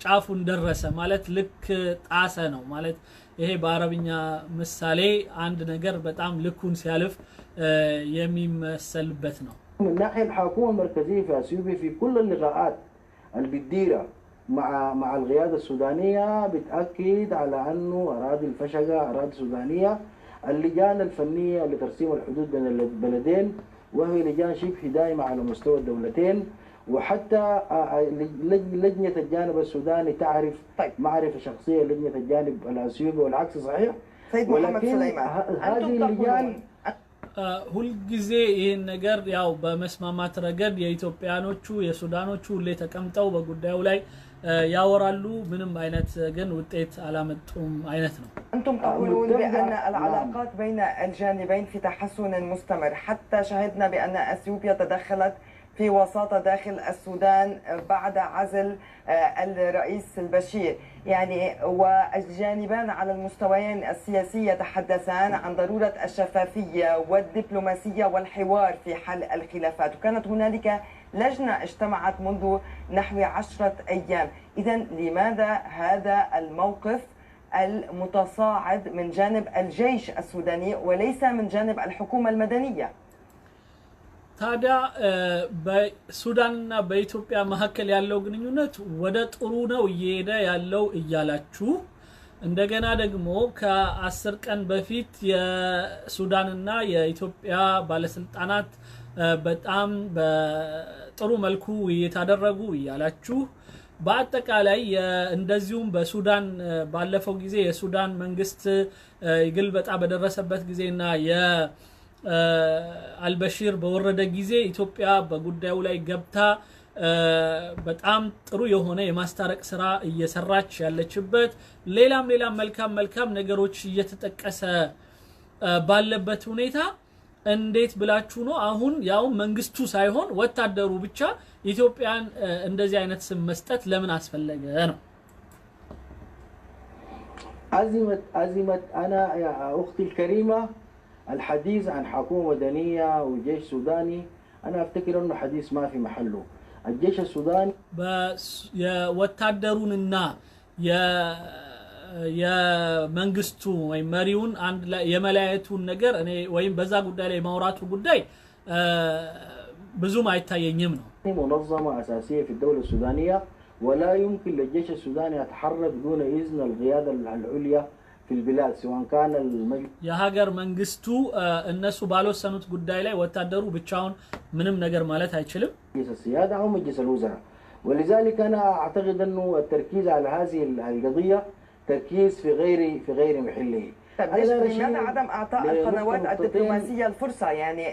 ጫፉን ደረሰ ማለት ልክ ጣሰ ነው ማለት ይሄ በአረብኛ ምሳሌ አንድ ነገር በጣም ልኩን ሲያልፍ የሚመሰልበት ነው من ناحيه الحكومه المركزيه في اثيوبيا في كل اللقاءات البديره مع القياده السودانيه بتاكد على انه اراضي الفشقه اراضي سودانيه اللجان الفنيه لترسيم الحدود بين البلدين وهي لجان شبه دائمه على مستوى الدولتين وحتى لجنه الجانب السوداني تعرف معرفه شخصيه لجنه الجانب الاثيوبي والعكس صحيح سيد محمد سليمان هذه اللجان ሁል ጊዜ ይሄን ነገር ያው በመስማማት ረገድ የኢትዮጵያኖቹ የሱዳኖቹ ሁሌ ተቀምጠው በጉዳዩ ላይ ያወራሉ ምንም አይነት ግን ውጤት አላመጡም አይነት ነው أنتم تقولون بأن العلاقات بين الجانبين في تحسن مستمر حتى شهدنا بأن أثيوبيا تدخلت في وساطة داخل السودان بعد عزل الرئيس البشير يعني والجانبان على المستويين السياسي يتحدثان عن ضرورة الشفافية والدبلوماسية والحوار في حل الخلافات وكانت هنالك لجنة اجتمعت منذ نحو 10 أيام إذن لماذا هذا الموقف المتصاعد من جانب الجيش السوداني وليس من جانب الحكومة المدنية ታዲያ በሱዳንና በኢትዮጵያ መካከል ያለው ግንኙነት ወደ ጥሩ ነው እየሄደ ያለው እያላችሁ እንደገና ደግሞ ከ10 ቀን በፊት የሱዳንና የኢትዮጵያ ባለስልጣናት በጣም በጥሩ መልኩ እየታደረጉ እያላችሁ በአጠቃላይ እንደዚሁም በሱዳን ባለፈው ጊዜ የሱዳን መንግስት ግልበጣ በደረሰበት ጊዜና አልበሺር በወረደ ጊዜ ኢትዮጵያ በጉዳዩ ላይ ገብታ በጣም ጥሩ የሆነ የማስታረቅ ስራ እየሰራች ያለችበት ሌላም መልካም ነገሮች እየተጠቀሰ ባለበት ሁኔታ እንዴት ብላችሁ ነው አሁን ያው መንግስቱ ሳይሆን ወታደሩ ብቻ ኢትዮጵያን እንደዚህ አይነት ስም መስጠት ለምን አስፈለገ ነው? عزمت أنا يا أختي الكريمة الحديث عن حكومة مدنية وجيش سوداني أنا أفتكر أنه حديث ما في محله. الجيش السوداني يا وتعدروننا يا منغستو وي مريون عند يملايتون ነገር እኔ ወይም በዛ ጉዳይ ላይ ማውራቱ ጉዳይ ብዙም አይታየኝም ነው። منظمة أساسية في الدولة السودانية ولا يمكن للجيش السوداني يتحرك دون إذن القيادة العليا في البلاد سواء كان المجلس يا هاجر منغستو الناس بالوسنوت ጉዳይ ላይ ወታደሩ ብቻውን ምንም ነገር ማለት አይችልም مجلس السيادة أو مجلس الوزراء. ولذلك أنا أعتقد أنه التركيز على هذه القضية تركيز في غير محله. لماذا عدم اعطاء القنوات الدبلوماسيه الفرصه؟ يعني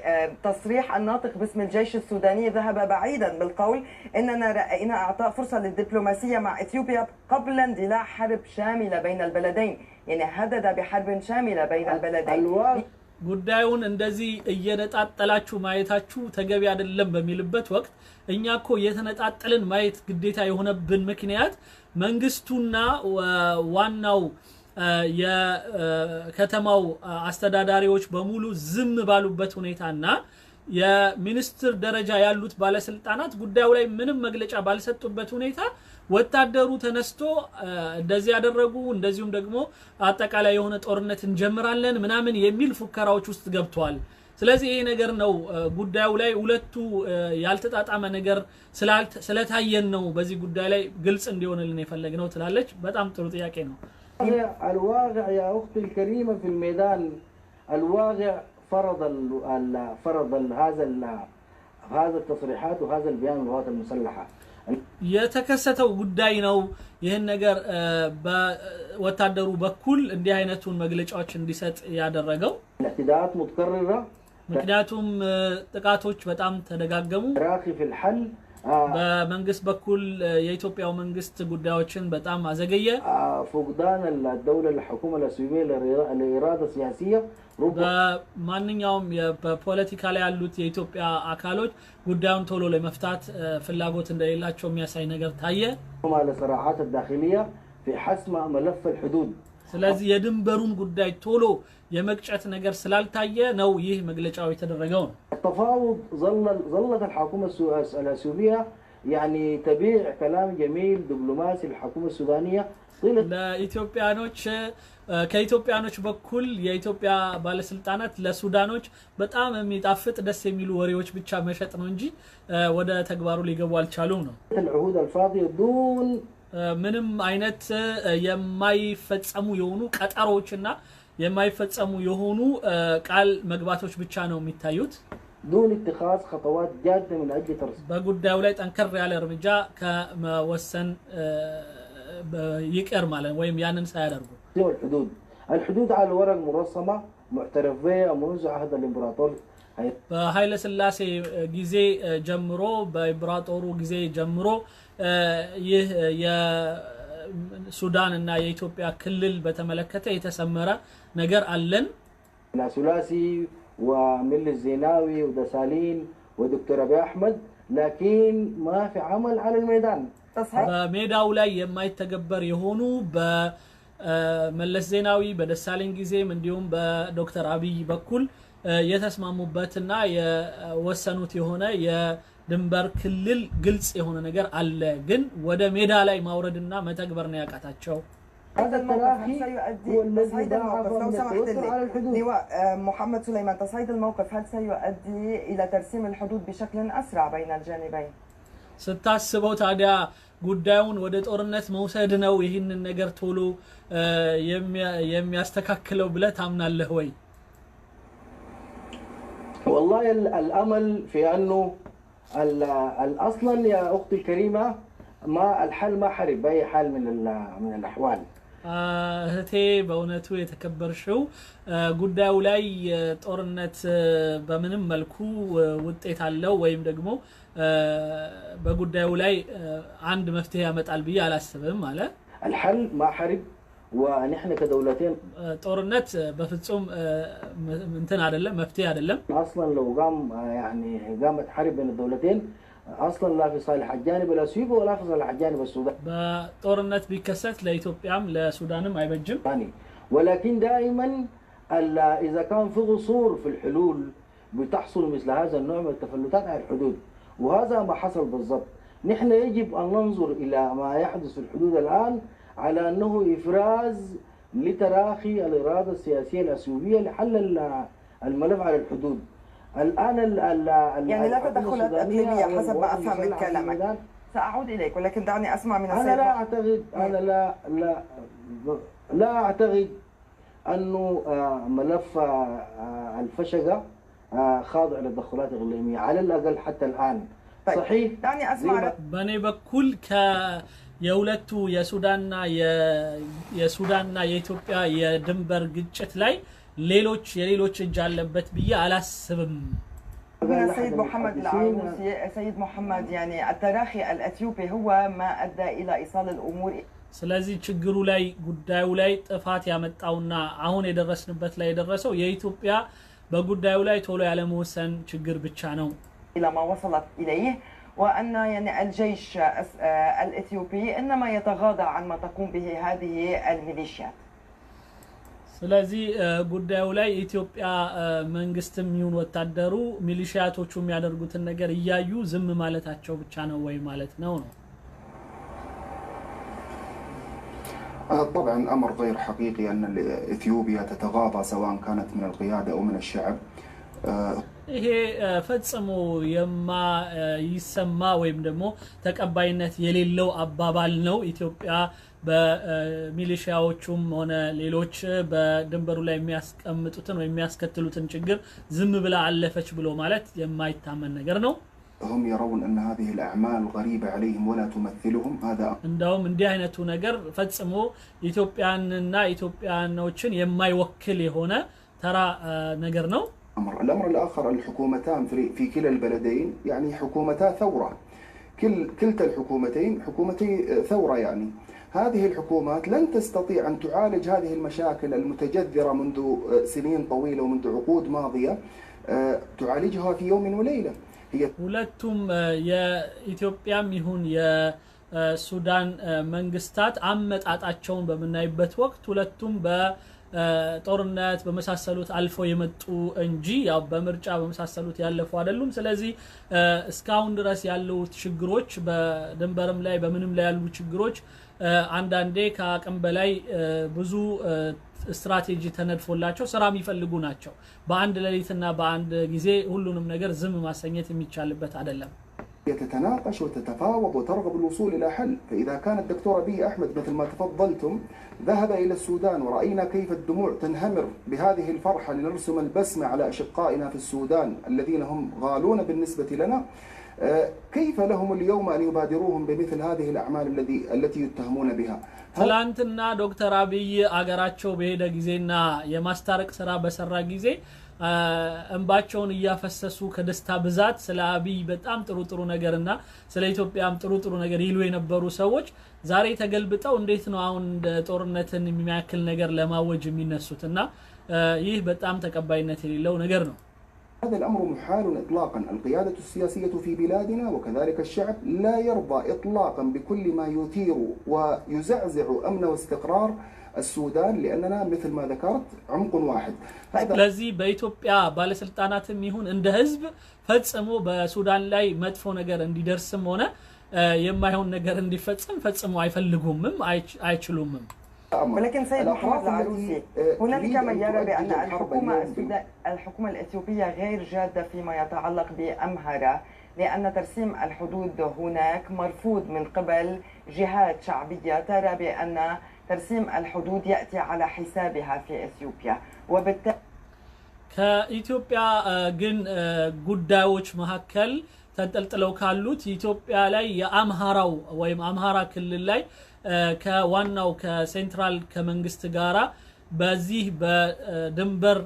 تصريح الناطق باسم الجيش السوداني ذهب بعيدا بالقول اننا راينا اعطاء فرصه للدبلوماسيه مع اثيوبيا قبل اندلاع حرب شامله بين البلدين، يعني هدد بحرب شامله بين البلدين. ጉዳዩን እንደዚህ እየነጣጠላችሁ ማየታችሁ ተገቢ አይደለም በሚልበት ወቅት እኛኮ የተነጣጠልን ማየት ግዴታ የሆነብን ምክንያት መንግስቱና ዋናው የከተማው አስተዳዳሪዎች በሙሉ ዝም ባሉበት ሁኔታና የሚኒስትር ደረጃ ያሉት ባለስልጣናት ጉዳዩ ላይ ምንም መግለጫ ባልሰጡበት ሁኔታ ወታደሩ ተነስቶ እንደዚህ ያደረጉ እንደዚሁም ደግሞ አጠቃላይ የሆነ ጦርነት እንጀምራለን ምናምን የሚል ፉከራዎች ውስጥ ገብቷል። ስለዚህ ይሄ ነገር ነው ጉዳዩ ላይ ሁለቱ ያልተጣጣመ ነገር ስለታየን ነው በዚህ ጉዳይ ላይ ግልጽ እንዲሆንልን የፈለግነው ትላለች። በጣም ጥሩ ጥያቄ ነው። الواقع يا أختي الكريمة في الميدان الواقع فرض هذا التصريحات وهذا البيان من القوات المسلحة. የተከሰተው ጉዳይ ነው ይሄን ነገር በወታደሩ በኩል እንዲህ አይነቱን መግለጫዎች እንዲሰጥ ያደረገው الاعتداءات متكررة ምክንያቱም ጥቃቶች በጣም ተደጋገሙ راخي في الحل በመንግስት በኩል የኢትዮጵያው መንግስት ጉዳዮችን በጣም አዘገየ فقدان الدولة الحكومة السورية لإرادة سياسية በማንኛውም በፖለቲካ ላይ ያሉት የኢትዮጵያ አካሎች ጉዳዩን ቶሎ ለመፍታት ፍላጎት እንደሌላቸው የሚያሳይ ነገር ታየ على الصراعات الداخلية في حسم ملف الحدود። ስለዚህ የድንበሩን ጉዳይ ቶሎ የመቅጨት ነገር ስላልታየ ነው ይህ መግለጫው የተደረገው። التفاوض ظلت الحكومة السورية يعني تبيع كلام جميل دبلوماسي للحكومة السودانية ለኢትዮጵያኖች ከኢትዮጵያኖች በኩል የኢትዮጵያ ባለስልጣናት ለሱዳኖች በጣም የሚጣፍጥ ደስ የሚሉ ወሬዎች ብቻ መሸጥ ነው እንጂ ወደ ተግባሩ ሊገቡ አልቻሉም ነው። العهود الفاضية دون ምንም አይነት የማይፈጸሙ የሆኑ ቀጠሮችና የማይፈጸሙ የሆኑ ቃል መግባቶች ብቻ ነው የሚታዩት دون اتخاذ خطوات جادة من أجل ترسيم በጉዳዩ ላይ ጠንከር ያለ እርምጃ ከመወሰን ይቀር ማለት ወይም ያንን ሳያደርጉ الحدود على الورق مرسمة معترف بها منذ عهد الامبراطور በኃይለ ሥላሴ ጊዜ ጀምሮ በኢምፕራጦሩ ጊዜ ጀምሮ ይህ የሱዳን እና የኢትዮጵያ ክልል በተመለከተ የተሰመረ ነገር አለን። ثلاثي ومل الزيناوي ودسالين ودكتور ابي احمد لكن ما في عمل على الميدان. በሜዳው ላይ የማይተገበር የሆኑ በመለስ ዜናዊ በደሳለኝ ጊዜም እንዲሁም በዶክተር አብይ በኩል የተስማሙበትና የወሰኑት የሆነ የድንበር ክልል ግልጽ የሆነ ነገር አለ ግን ወደ ሜዳ ላይ ማውረድና መተግበር ነው ያቃታቸው። هذا الموقف سيؤدي تصعيد الموقف لو سمحت لي لواء محمد سليمان تصعيد الموقف هل سيؤدي إلى ترسيم الحدود بشكل أسرع بين الجانبين؟ ስታስበው ታዲያ ጉዳዩን ወደ ጦርነት መውሰድ ነው ይህንን ነገር ቶሎ የሚያስተካክለው ብለህ ታምናለህ ወይ? والله الامل في انه اصلا يا اختي الكريمه ما الحل ما حرب باي حال من الاحوال እህቴ በእውነቱ የተከበርሽው ጉዳዩ ላይ ጦርነት በምንም መልኩ ውጤት አለው ወይም ደግሞ በጉዳዩ ላይ አንድ መፍትሄ ያመጣል ብዬ አላስብም ማለት الحل ما حرب ونحن كدولتين ጦርነት በፍጹም እንትን አይደለም መፍትሄ አይደለም اصلا لو قام يعني قامت حرب بين الدولتين اصلا لا في صالح الجانب الاثيوبي ولا في صالح الجانب السوداني በጦርነት ቢከሰት ለኢትዮጵያም ለሱዳንም አይበጅም ولكن دائما اذا كان في قصور في الحلول بتحصل مثل هذا النوع من التفلتات على الحدود وهذا ما حصل بالضبط نحن يجب ان ننظر الى ما يحدث في الحدود الان على انه افراز لتراخي الاراده السياسيه الاثيوبيه لحل الملف على الحدود الان يعني لا تدخلات اقليميه حسب ما افهم من كلامك ساعود اليك ولكن دعني اسمع من انا لا اعتقد انا لا اعتقد انه ملف الفشقه خاضع لتدخلات اقليميه على الاقل حتى الان طيب. صحيح دعني اسمع بني بكل ك የሁለቱ የሱዳንና የኢትዮጵያ የድንበር ግጭት ላይ የሌሎች እጅ አለበት ብዬ አላስብም سيد محمد العروسي سيد محمد يعني التراخي الاثيوبي هو ما ادى الى ايصال الامور ስለዚህ ችግሩ ላይ ጉዳዩ ላይ ጥፋት ያመጣውና አሁን የደረስንበት ላይ የደረሰው የኢትዮጵያ በጉዳዩ ላይ ቶሎ ያለ መወሰን ችግር ብቻ ነው الى ما وصلت اليه وأن يعني الجيش الإثيوبي إنما يتغاضى عن ما تقوم به هذه الميليشيات. ስለዚህ ጉዳዩ ላይ ኢትዮጵያ መንግስትም ይሁን ወታደሩ ሚሊሺያቶቹ የሚያደርጉትን ነገር እያዩ ዝም ማለታቸው ብቻ ነው ወይ ማለት ነው ነው طبعا امر غير حقيقي ان اثيوبيا تتغاضى سواء كانت من القياده او من الشعب ይሄ ፈጽሞ ይሰማ ወይም ደግሞ ተቀባይነት የሌለው አባባል ነው ኢትዮጵያ በሚሊሺያዎቹም ሆነ ሌሎች በድንበሩ ላይ የሚያስቀምጡትን ወይ የሚያስከትሉትን ችግር ዝም ብላ አለፈች ብሎ ማለት የማይታመን ነገር ነው هم يرون ان هذه الاعمال غريبه عليهم ولا تمثلهم هذا እንደውም እንዲህ አይነቱ ነገር ፈጽሞ ኢትዮጵያንና ኢትዮጵያኖችን የማይወክል የሆነ ተራ ነገር ነው الأمر الآخر الحكومتان في كلا البلدين يعني حكومتا ثورة كلتا الحكومتين حكومتي ثورة يعني هذه الحكومات لن تستطيع أن تعالج هذه المشاكل المتجذرة منذ سنين طويلة ومنذ عقود ماضية تعالجها في يوم وليلة هي ሁለቱም የኢትዮጵያም ይሁን የሱዳን መንግስታት አመጣጣቸውን በመናይበት ወቅት ሁለቱም ጦርነት በመሳሰሉት አልፎ የመጡ እንጂ ያው በምርጫ በመሳሰሉት ያለፉ አይደሉም ስለዚህ እስካሁን ድረስ ያለው ችግሮች በድንበርም ላይ በምንም ላይ ያሉ ችግሮች አንዳንዴ ከአቅም በላይ ብዙ ስትራቴጂ ተነድፎላቸው ስራ የሚፈልጉ ናቸው በአንድ ሌሊትና በአንድ ጊዜ ሁሉንም ነገር ዝም ማሰኘት የሚቻልበት አይደለም تتناقش وتتفاوض وترغب الوصول إلى حل فإذا كان الدكتور أبي أحمد مثل ما تفضلتم ذهب إلى السودان ورأينا كيف الدموع تنهمر بهذه الفرحة لنرسم البسمة على أشقائنا في السودان الذين هم غالون بالنسبة لنا كيف لهم اليوم أن يبادروهم بمثل هذه الأعمال التي يتهمون بها ትላንትና ዶክተር አብይ አገራቸው በሄደ ጊዜና የማስታረቅ ስራ በሰራ ጊዜ እንባቸውን ያፈሰሱ ከደስታ ብዛት ስለ አብይ በጣም ጥሩ ነገርና ስለ ኢትዮጵያም ጥሩ ነገር ይሉ የነበሩ ሰዎች ዛሬ ተገልብጠው እንዴት ነው አሁን ጦርነትን የሚያክል ነገር ለማወጅ የሚነሱትና ይህ በጣም ተቀባይነት የሌለው ነገር ነው هذا الأمر محال إطلاقا القيادة السياسية في بلادنا وكذلك الشعب لا يرضى إطلاقا بكل ما يثير ويزعزع أمن واستقرار السودان لأننا مثل ما ذكرت عمق واحد لذي በኢትዮጵያ ባለስልጣናትም ይሁን እንደ ህዝብ ፈጽሞ በሱዳን ላይ መጥፎ ነገር እንዲደርስም ሆነ የማይሆን ነገር እንዲፈጸም ፈጽሞ አይፈልጉምም አይችሉምም ولكن سيد محمد العروسي هنالك من يرى بأن الحكومة الإثيوبية غير جادة فيما يتعلق بأمهرة لأن ترسيم الحدود هناك مرفوض من قبل جهات شعبية ترى بأن ترسيم الحدود يأتي على حسابها في إثيوبيا وبالتالي كإثيوبيا جن ጉዳዮች መካከል ተንጠልጥለው ካሉት ኢትዮጵያ ላይ የአምሃራው ወይም አምሃራ ክልል ላይ ከዋናው ከሴንትራል ከመንግስት ጋራ በዚህ በድንበር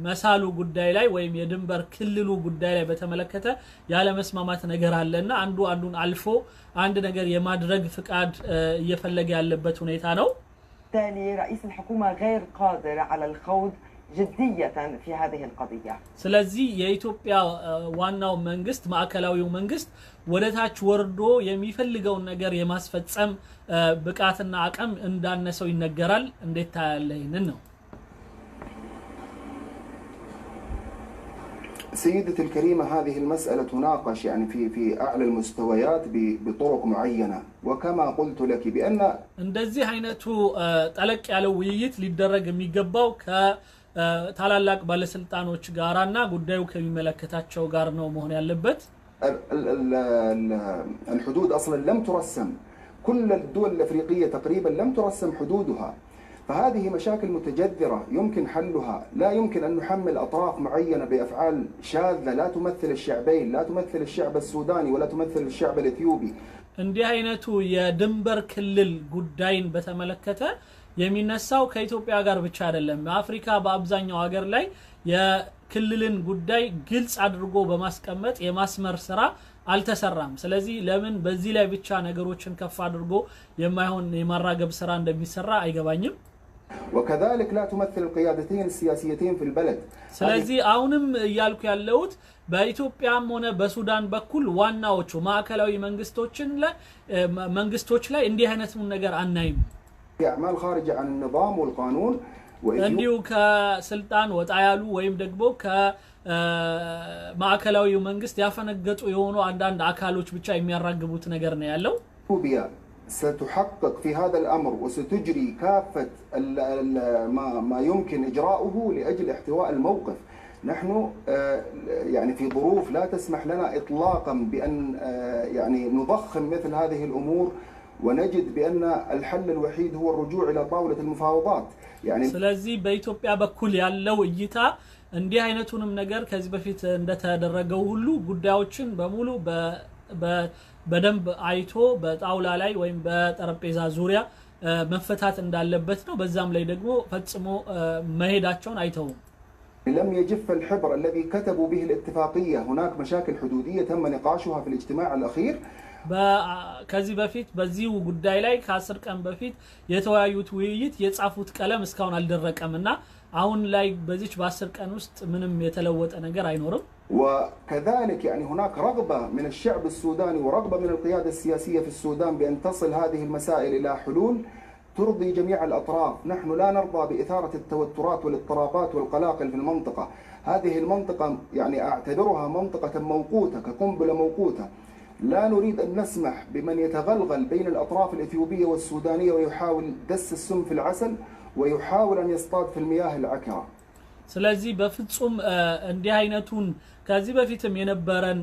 መሳሉ ጉዳይ ላይ ወይም የድንበር ክልሉ ጉዳይ ላይ በተመለከተ ያለ መስማማት ነገር አለና አንዱን አልፎ አንድ ነገር የማድረግ ፍቃድ እየፈለገ ያለበት ሁኔታ ነው። بالتالي رئيس الحكومة غير قادر على الخوض جدية في هذه القضية. ስለዚህ የኢትዮጵያ ዋናው መንግስት ማዕከላዊው መንግስት ወደታች ወርዶ የሚፈልገውን ነገር የማስፈጸም ብቃትና አቅም እንዳነሰው ይነገራል። እንዴት ታያለህ ይሄንን ነው? سيدتي الكريمة هذه المسألة تناقش يعني في أعلى المستويات بطرق معينة وكما قلت لك بأن እንደዚህ አይነቱ ጠለቅ ያለው ውይይት ሊደረግ የሚገባው ከታላላቅ ባለስልጣኖች ጋራና ጉዳዩ ከሚመለከታቸው ጋር ነው መሆን ያለበት። الحدود أصلا لم ترسم كل الدول الأفريقية تقريبا لم ترسم حدودها فهذه مشاكل متجذرة يمكن حلها لا يمكن أن نحمل أطراف معينة بأفعال شاذة لا تمثل الشعبين لا تمثل الشعب السوداني ولا تمثل الشعب الإثيوبي እንዲህ አይነቱ የድንበር ክልል ጉዳይን በተመለከተ የሚነሳው ከኢትዮጵያ ጋር ብቻ አይደለም። አፍሪካ በአብዛኛው ሀገር ላይ የክልልን ጉዳይ ግልጽ አድርጎ በማስቀመጥ የማስመር ስራ አልተሰራም። ስለዚህ ለምን በዚህ ላይ ብቻ ነገሮችን ከፍ አድርጎ የማይሆን የማራገብ ስራ እንደሚሰራ አይገባኝም። وكذلك لا تمثل القيادتين السياسيتين في البلد ስለዚህ አሁንም ያልኩ ያለውት በኢትዮጵያም ሆነ በሱዳን በኩል ዋናዎቹ ማዕከላዊ መንግስቶች ላይ እንዲህ አይነት ነገር አናይም። اعمال خارجه عن النظام والقانون እንዲሁ ከስልጣን ወጣ ያሉ ወይም ደግሞ ከማዕከላዊ መንግስት ያፈነገጡ የሆኑ አንዳንድ አካሎች ብቻ የሚያራግቡት ነገር ነው ያለው። ستحقق في هذا الأمر وستجري كافة ما يمكن إجراؤه لأجل احتواء الموقف. نحن يعني في ظروف لا تسمح لنا إطلاقا بأن يعني نضخم مثل هذه الأمور ونجد بأن الحل الوحيد هو الرجوع إلى طاولة المفاوضات. يعني ስለዚህ በኢትዮጵያ በኩል ያለው እይታ እንዲህ አይነቱንም ነገር ከዚህ በፊት እንደተደረገው ሁሉ ጉዳዮችን በሙሉ በደንብ አይቶ በጣውላ ላይ ወይም በጠረጴዛ ዙሪያ መፈታት እንዳለበት ነው። በዛም ላይ ደግሞ ፈጽሞ መሄዳቸውን አይተውም። لم يجف الحبر الذي كتبوا به الاتفاقية هناك مشاكل حدودية تم نقاشها في الاجتماع الأخير ከዚህ በፊት በዚሁ ጉዳይ ላይ ከ10 ቀን በፊት የተወያዩት ውይይት የጻፉት ቀለም እስካሁን አልደረቀምና አሁን ላይ በዚች በ10 ቀን ውስጥ ምንም የተለወጠ ነገር አይኖርም። وكذلك يعني هناك رغبة من الشعب السوداني ورغبة من القيادة السياسية في السودان بأن تصل هذه المسائل إلى حلول ترضي جميع الأطراف. نحن لا نرضى بإثارة التوترات والاضطرابات والقلاقل في المنطقة. هذه المنطقة يعني أعتبرها منطقة موقوتة كقنبلة موقوتة. لا نريد أن نسمح بمن يتغلغل بين الأطراف الإثيوبية والسودانية ويحاول دس السم في العسل ويحاول أن يصطاد في المياه العكرة. ስለዚህ በፍጹም እንዲህ አይነቱን ከዚህ በፊትም የነበረን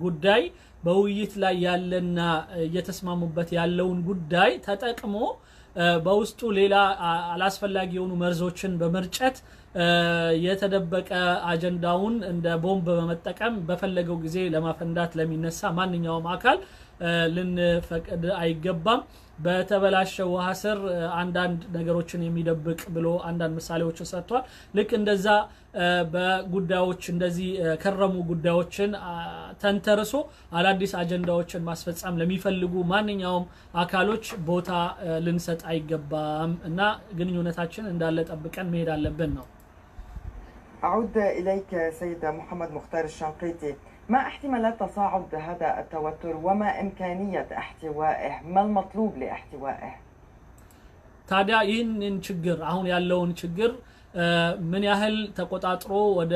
ጉዳይ በውይይት ላይ ያለና እየተስማሙበት ያለውን ጉዳይ ተጠቅሞ በውስጡ ሌላ አላስፈላጊ የሆኑ መርዞችን በመርጨት የተደበቀ አጀንዳውን እንደ ቦምብ በመጠቀም በፈለገው ጊዜ ለማፈንዳት ለሚነሳ ማንኛውም አካል ልንፈቅድ አይገባም። በተበላሸ ውሃ ስር አንዳንድ ነገሮችን የሚደብቅ ብሎ አንዳንድ ምሳሌዎችን ሰጥቷል። ልክ እንደዛ በጉዳዮች እንደዚህ ከረሙ ጉዳዮችን ተንተርሶ አዳዲስ አጀንዳዎችን ማስፈጸም ለሚፈልጉ ማንኛውም አካሎች ቦታ ልንሰጥ አይገባም እና ግንኙነታችን እንዳለ ጠብቀን መሄድ አለብን ነው። أعود إليك سيد محمد مختار الشنقيطي. ما احتمالات تصاعد هذا التوتر وما إمكانية احتوائه؟ ما المطلوب لاحتوائه؟ ታዲያ ይህንን ችግር አሁን ያለውን ችግር ምን ያህል ተቆጣጥሮ ወደ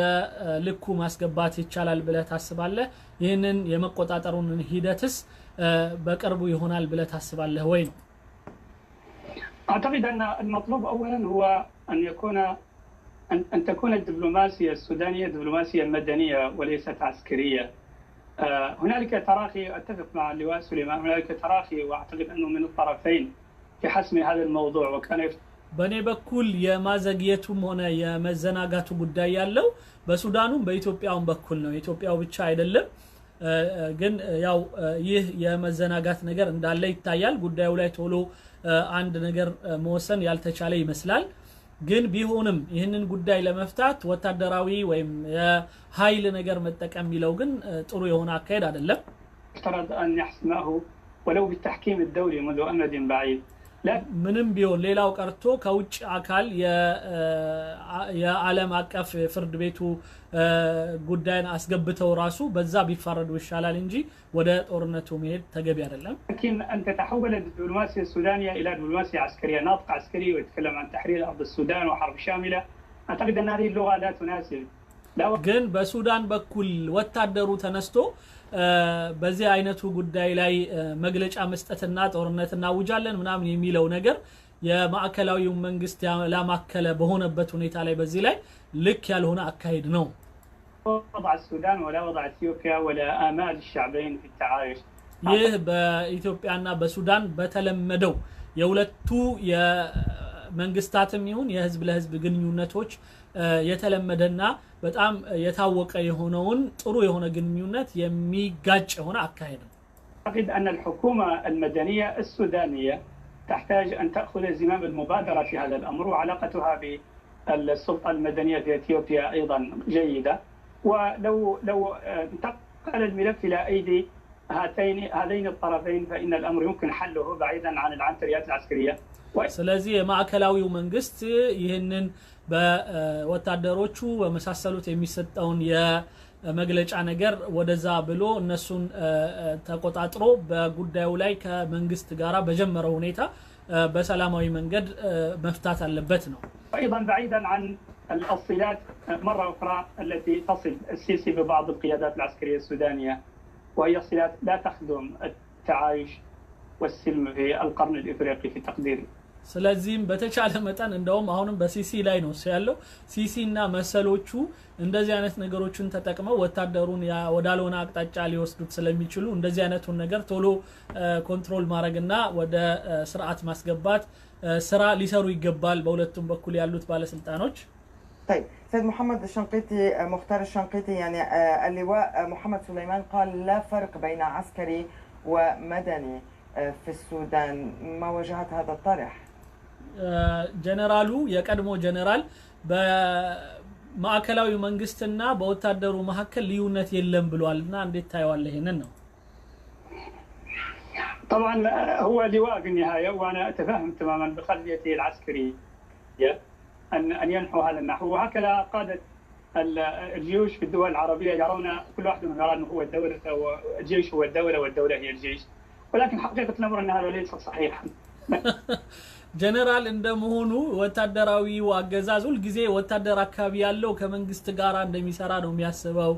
ልኩ ማስገባት ይቻላል ብለህ ታስባለህ? ይህንን የመቆጣጠሩን ሂደትስ በቅርቡ ይሆናል ብለህ ታስባለህ ወይ ነው? أعتقد أن المطلوب أولا هو أن تكون الدبلوماسية السودانية دبلوماسية مدنية وليست عسكرية. هنالك تراخي، أتفق مع اللواء سليمان، هنالك تراخي وأعتقد أنه من الطرفين في حسم هذا الموضوع وكان በኔ በኩል የማዘግየቱም ሆነ የመዘናጋቱ ጉዳይ ያለው በሱዳኑም በኢትዮጵያውም በኩል ነው። ኢትዮጵያው ብቻ አይደለም። ግን ያው ይህ የመዘናጋት ነገር እንዳለ ይታያል ጉዳዩ ላይ ቶሎ አንድ ነገር መወሰን ያልተቻለ ይመስላል ግን ቢሆንም ይህንን ጉዳይ ለመፍታት ወታደራዊ ወይም የኃይል ነገር መጠቀም ይለው ግን ጥሩ የሆነ አካሄድ አይደለም افترض ان يحسمه ولو بالتحكيم الدولي منذ امد بعيد ምንም ቢሆን ሌላው ቀርቶ ከውጭ አካል የዓለም አቀፍ ፍርድ ቤቱ ጉዳይን አስገብተው ራሱ በዛ ቢፋረዱ ይሻላል እንጂ ወደ ጦርነቱ መሄድ ተገቢ አይደለም لكن ان تتحول الدبلوماسيه السودانيه الى دبلوماسيه عسكريه ناطق عسكري ويتكلم عن تحرير ارض السودان وحرب شامله اعتقد ان هذه اللغه لا تناسب ግን በሱዳን በኩል ወታደሩ ተነስቶ በዚህ አይነቱ ጉዳይ ላይ መግለጫ መስጠትና ጦርነትና ውጃለን ምናምን የሚለው ነገር የማዕከላዊው መንግስት ያላማከለ በሆነበት ሁኔታ ላይ በዚህ ላይ ልክ ያልሆነ አካሄድ ነው وضع السودان ولا وضع اثيوبيا ولا امال الشعبين في التعايش ይህ በኢትዮጵያና በሱዳን በተለመደው የሁለቱ የመንግስታትም ይሁን የህዝብ ለህዝብ ግንኙነቶች የተለመደና በጣም የታወቀ የሆነውን ጥሩ የሆነ ግንኙነት የሚጋጭ የሆነ አካሄድ ነው اعتقد ان الحكومه المدنيه السودانيه تحتاج ان تاخذ زمام المبادره في هذا الامر وعلاقتها بالسلطه المدنيه في اثيوبيا ايضا جيده ولو انتقل الملف الى ايدي هذين الطرفين فان الامر يمكن حله بعيدا عن العنتريات العسكريه ስለዚህ የማዕከላዊው መንግስት ይህንን በወታደሮቹ በመሳሰሉት የሚሰጠውን የመግለጫ ነገር ወደዛ ብሎ እነሱን ተቆጣጥሮ በጉዳዩ ላይ ከመንግስት ጋራ በጀመረው ሁኔታ በሰላማዊ መንገድ መፍታት አለበት ነው ايضا بعيدا عن الصلات مره اخرى التي تصل السيسي ببعض القيادات العسكريه السودانيه وهي صلات لا تخدم التعايش والسلم في القرن الافريقي في تقديري ስለዚህም በተቻለ መጠን እንደውም አሁንም በሲሲ ላይ ነው ያለው ሲሲና መሰሎቹ እንደዚህ አይነት ነገሮችን ተጠቅመው ወታደሩን ወዳልሆነ አቅጣጫ ሊወስዱት ስለሚችሉ እንደዚህ አይነቱን ነገር ቶሎ ኮንትሮል ማድረግና ወደ ስርዓት ማስገባት ስራ ሊሰሩ ይገባል በሁለቱም በኩል ያሉት ባለስልጣኖች طيب سيد محمد الشنقيطي مختار الشنقيطي يعني اللواء محمد سليمان قال لا فرق بين عسكري ومدني في السودان ما وجهت هذا الطرح ጀነራሉ የቀድሞ ጀነራል በማዕከላዊ መንግስትና በወታደሩ መካከል ልዩነት የለም ብሏልና እንዴት ታየዋለህ ይሄንን ነው طبعا هو لواء في النهايه وانا اتفهم تماما بخلفيته العسكريه ان ينحو هذا النحو وهكذا قاده الجيوش في الدول العربيه يرون كل واحد منهم يرى انه هو الدوله والجيش هو الدوله والدوله هي الجيش ولكن حقيقه الامر ان هذا ليس صحيحا ጀነራል እንደመሆኑ ወታደራዊ አገዛዝ ሁሉ ጊዜ ወታደር አካባቢ ያለው ከመንግስት ጋር እንደሚሰራ ነው የሚያስበው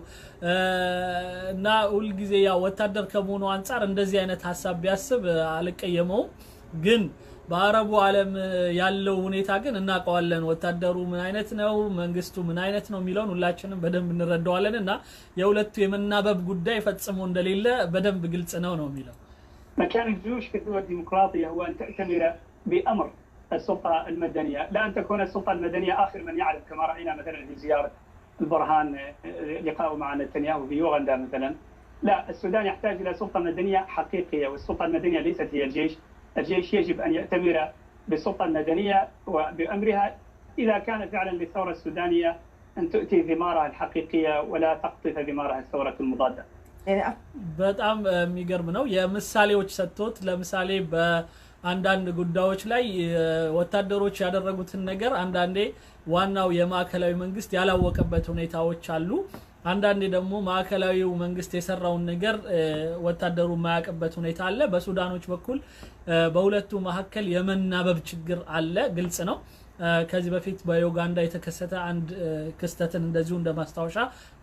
እና ሁሉ ጊዜ ያ ወታደር ከመሆኑ አንፃር እንደዚህ አይነት ሐሳብ ቢያስብ አልቀየመው ግን በአረቡ ዓለም ያለው ሁኔታ ግን እናቀዋለን ወታደሩ ምን አይነት ነው መንግስቱ ምን አይነት ነው የሚለውን ሁላችንም በደንብ እንረዳዋለንና የሁለቱ የመናበብ ጉዳይ ፈጽሞ እንደሌለ በደንብ ግልጽ ነው የሚለው مكان الجيوش في الدول الديمقراطيه هو ان تأتمر بأمر السلطة المدنية لا أن تكون السلطة المدنية آخر من يعرف كما رأينا مثلا في زيارة البرهان لقاءه مع نتنياهو في يوغندا مثلا لا السودان يحتاج إلى سلطة مدنية حقيقية والسلطة المدنية ليست هي الجيش الجيش يجب أن يأتمر بالسلطة المدنية وبأمرها إذا كان فعلا للثورة السودانية أن تؤتي ثمارها الحقيقية ولا تقطف ثمارها الثورة المضادة በጣም የሚገርም ነው የምሳሌዎች ሰጥቶት ለምሳሌ በአንዳንድ ጉዳዮች ላይ ወታደሮች ያደረጉትን ነገር አንዳንዴ ዋናው የማዕከላዊ መንግስት ያላወቀበት ሁኔታዎች አሉ አንዳንዴ ደግሞ ማዕከላዊው መንግስት የሰራውን ነገር ወታደሩ ማያቀበት ሁኔታ አለ በሱዳኖች በኩል በሁለቱ መካከል የመናበብ ችግር አለ ግልጽ ነው ከዚህ በፊት በዩጋንዳ የተከሰተ አንድ ክስተትን እንደዚሁ እንደማስታወሻ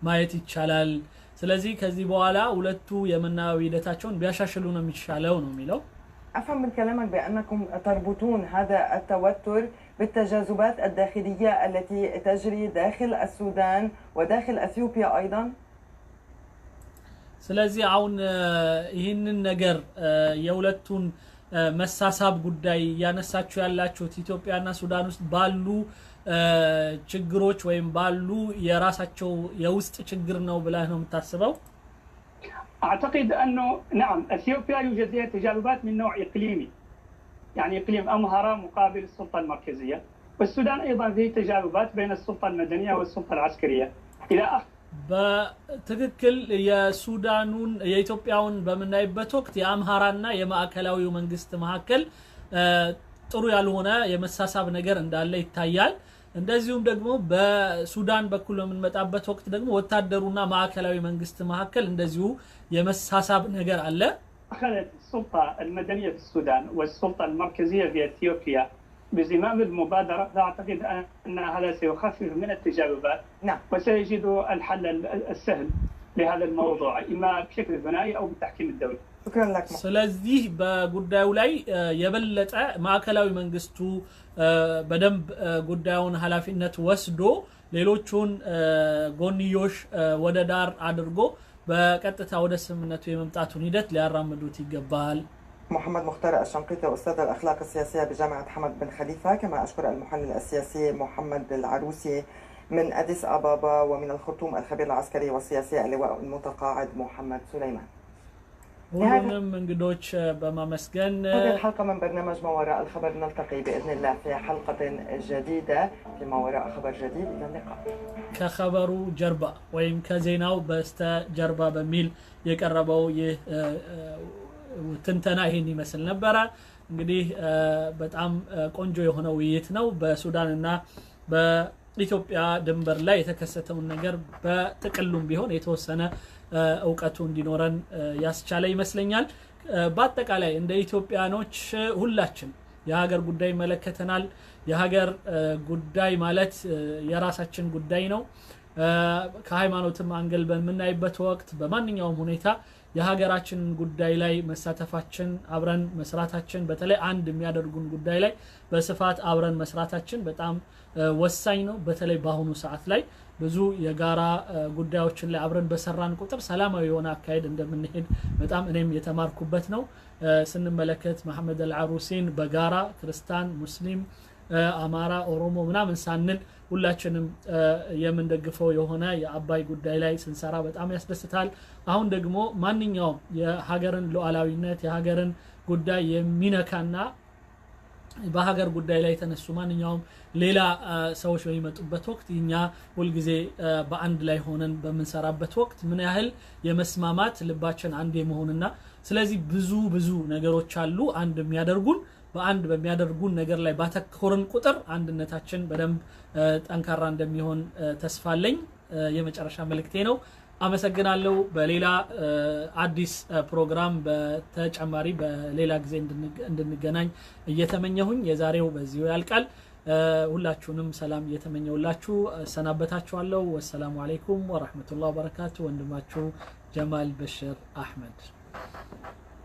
ማየት ይቻላል ስለዚህ ከዚህ በኋላ ሁለቱ የመናበብ ሂደታቸውን ቢያሻሽሉ ነው የሚሻለው ነው የሚለው أفهم من كلامك بأنكم تربطون هذا التوتر بالتجاذبات الداخلية التي تجري داخل السودان وداخل أثيوبيا أيضا؟ ስለዚህ አሁን ይህንን ነገር የሁለቱን መሳሳብ ጉዳይ ያነሳችሁ ያላችሁት ኢትዮጵያና ሱዳን ውስጥ ባሉ ችግሮች ወይም ባሉ የራሳቸው የውስጥ ችግር ነው ብለህ ነው የምታስበው أعتقد أنه نعم أثيوبيا يوجد فيها تجاذبات من نوع إقليمي، يعني إقليم أمهرة مقابل السلطة المركزية، والسودان أيضا فيه تجاذبات بين السلطة المدنية والسلطة العسكرية إلى آخر. በትክክል የሱዳኑን የኢትዮጵያውን በመናይበት ወቅት የአምሃራና የማዕከላዊው መንግስት መካከል ጥሩ ያልሆነ የመሳሳብ ነገር እንዳለ ይታያል። እንደዚሁም ደግሞ በሱዳን በኩል በመንመጣበት ወቅት ደግሞ ወታደሩና ማዕከላዊ መንግስት መካከል እንደዚሁ የመሳሳብ ነገር አለ። أخذت السلطة المدنية في السودان والسلطة المركزية في إثيوبيا بزمام المبادرة، فأعتقد أن هذا سيخفف من التجاذبات وسيجد الحل السهل لهذا الموضوع إما بشكل ثنائي أو بالتحكيم الدولي. شكرا لك. ስለዚህ በጉዳዩ ላይ የበለጠ ማዕከላዊ መንግስቱ በደንብ ጉዳዩን ኃላፊነት ወስዶ ሌሎቹን ጎንዮሽ ወደ ዳር አድርጎ በቀጥታ ወደ ስምምነቱ የመምጣቱን ሂደት ሊያራምዱት ይገባል። محمد مختار الشنقيطي أستاذ الأخلاق السياسية بجامعة حمد بن خليفة، كما أشكر المحلل السياسي محمد العروسي من أديس أبابا، ومن الخرطوم الخبير العسكري والسياسي اللواء المتقاعد محمد سليمان. ሁሉንም እንግዶች በማመስገን هذه الحلقة من برنامج ما وراء الخبر، نلتقي بإذن الله في حلقة جديدة في ما وراء خبر جديد. إلى اللقاء. ከኸበሩ ጀርባ ወይም ከዜናው በስተ ጀርባ በሚል የቀረበው ትንተና ይሄን ይመስል ነበር። እንግዲህ በጣም ቆንጆ የሆነ ውይይት ነው። በሱዳንና በኢትዮጵያ ድንበር ላይ የተከሰተውን ነገር በጥቅሉም ቢሆን የተወሰነ እውቀቱ እንዲኖረን ያስቻለ ይመስለኛል። በአጠቃላይ እንደ ኢትዮጵያኖች ሁላችን የሀገር ጉዳይ መለከተናል። የሀገር ጉዳይ ማለት የራሳችን ጉዳይ ነው። ከሃይማኖትም አንገል በመናይበት ወቅት በማንኛውም ሁኔታ የሀገራችን ጉዳይ ላይ መሳተፋችን አብረን መስራታችን በተለይ አንድ የሚያደርጉን ጉዳይ ላይ በስፋት አብረን መስራታችን በጣም ወሳኝ ነው። በተለይ በአሁኑ ሰዓት ላይ ብዙ የጋራ ጉዳዮችን ላይ አብረን በሰራን ቁጥር ሰላማዊ የሆነ አካሄድ እንደምንሄድ በጣም እኔም የተማርኩበት ነው። ስንመለከት መሐመድ አልዓሩሲን በጋራ ክርስቲያን፣ ሙስሊም፣ አማራ፣ ኦሮሞ ምናምን ሳንል ሁላችንም የምንደግፈው የሆነ የአባይ ጉዳይ ላይ ስንሰራ በጣም ያስደስታል። አሁን ደግሞ ማንኛውም የሀገርን ሉዓላዊነት የሀገርን ጉዳይ የሚነካና በሀገር ጉዳይ ላይ ተነሱ ማንኛውም ሌላ ሰዎች በሚመጡበት ወቅት እኛ ሁሉ ጊዜ በአንድ ላይ ሆነን በመንሰራበት ወቅት ምን ያህል የመስማማት ልባችን አንድ የመሆንና ስለዚህ ብዙ ነገሮች አሉ አንድ የሚያደርጉን በአንድ በሚያደርጉን ነገር ላይ ባተኮረን ቁጥር አንድነታችን በደንብ ጠንካራ እንደሚሆን ተስፋለኝ። የመጨረሻ መልእክቴ ነው። አመሰግናለሁ። በሌላ አዲስ ፕሮግራም በተጨማሪ በሌላ ጊዜ እንድንገናኝ እየተመኘሁኝ የዛሬው በዚሁ ያልቃል። ሁላችሁንም ሰላም እየተመኘውላችሁ ሰናበታችኋለሁ። ወሰላሙ አለይኩም ወራህመቱላሂ ወበረካቱ። ወንድማችሁ ጀማል በሽር አህመድ።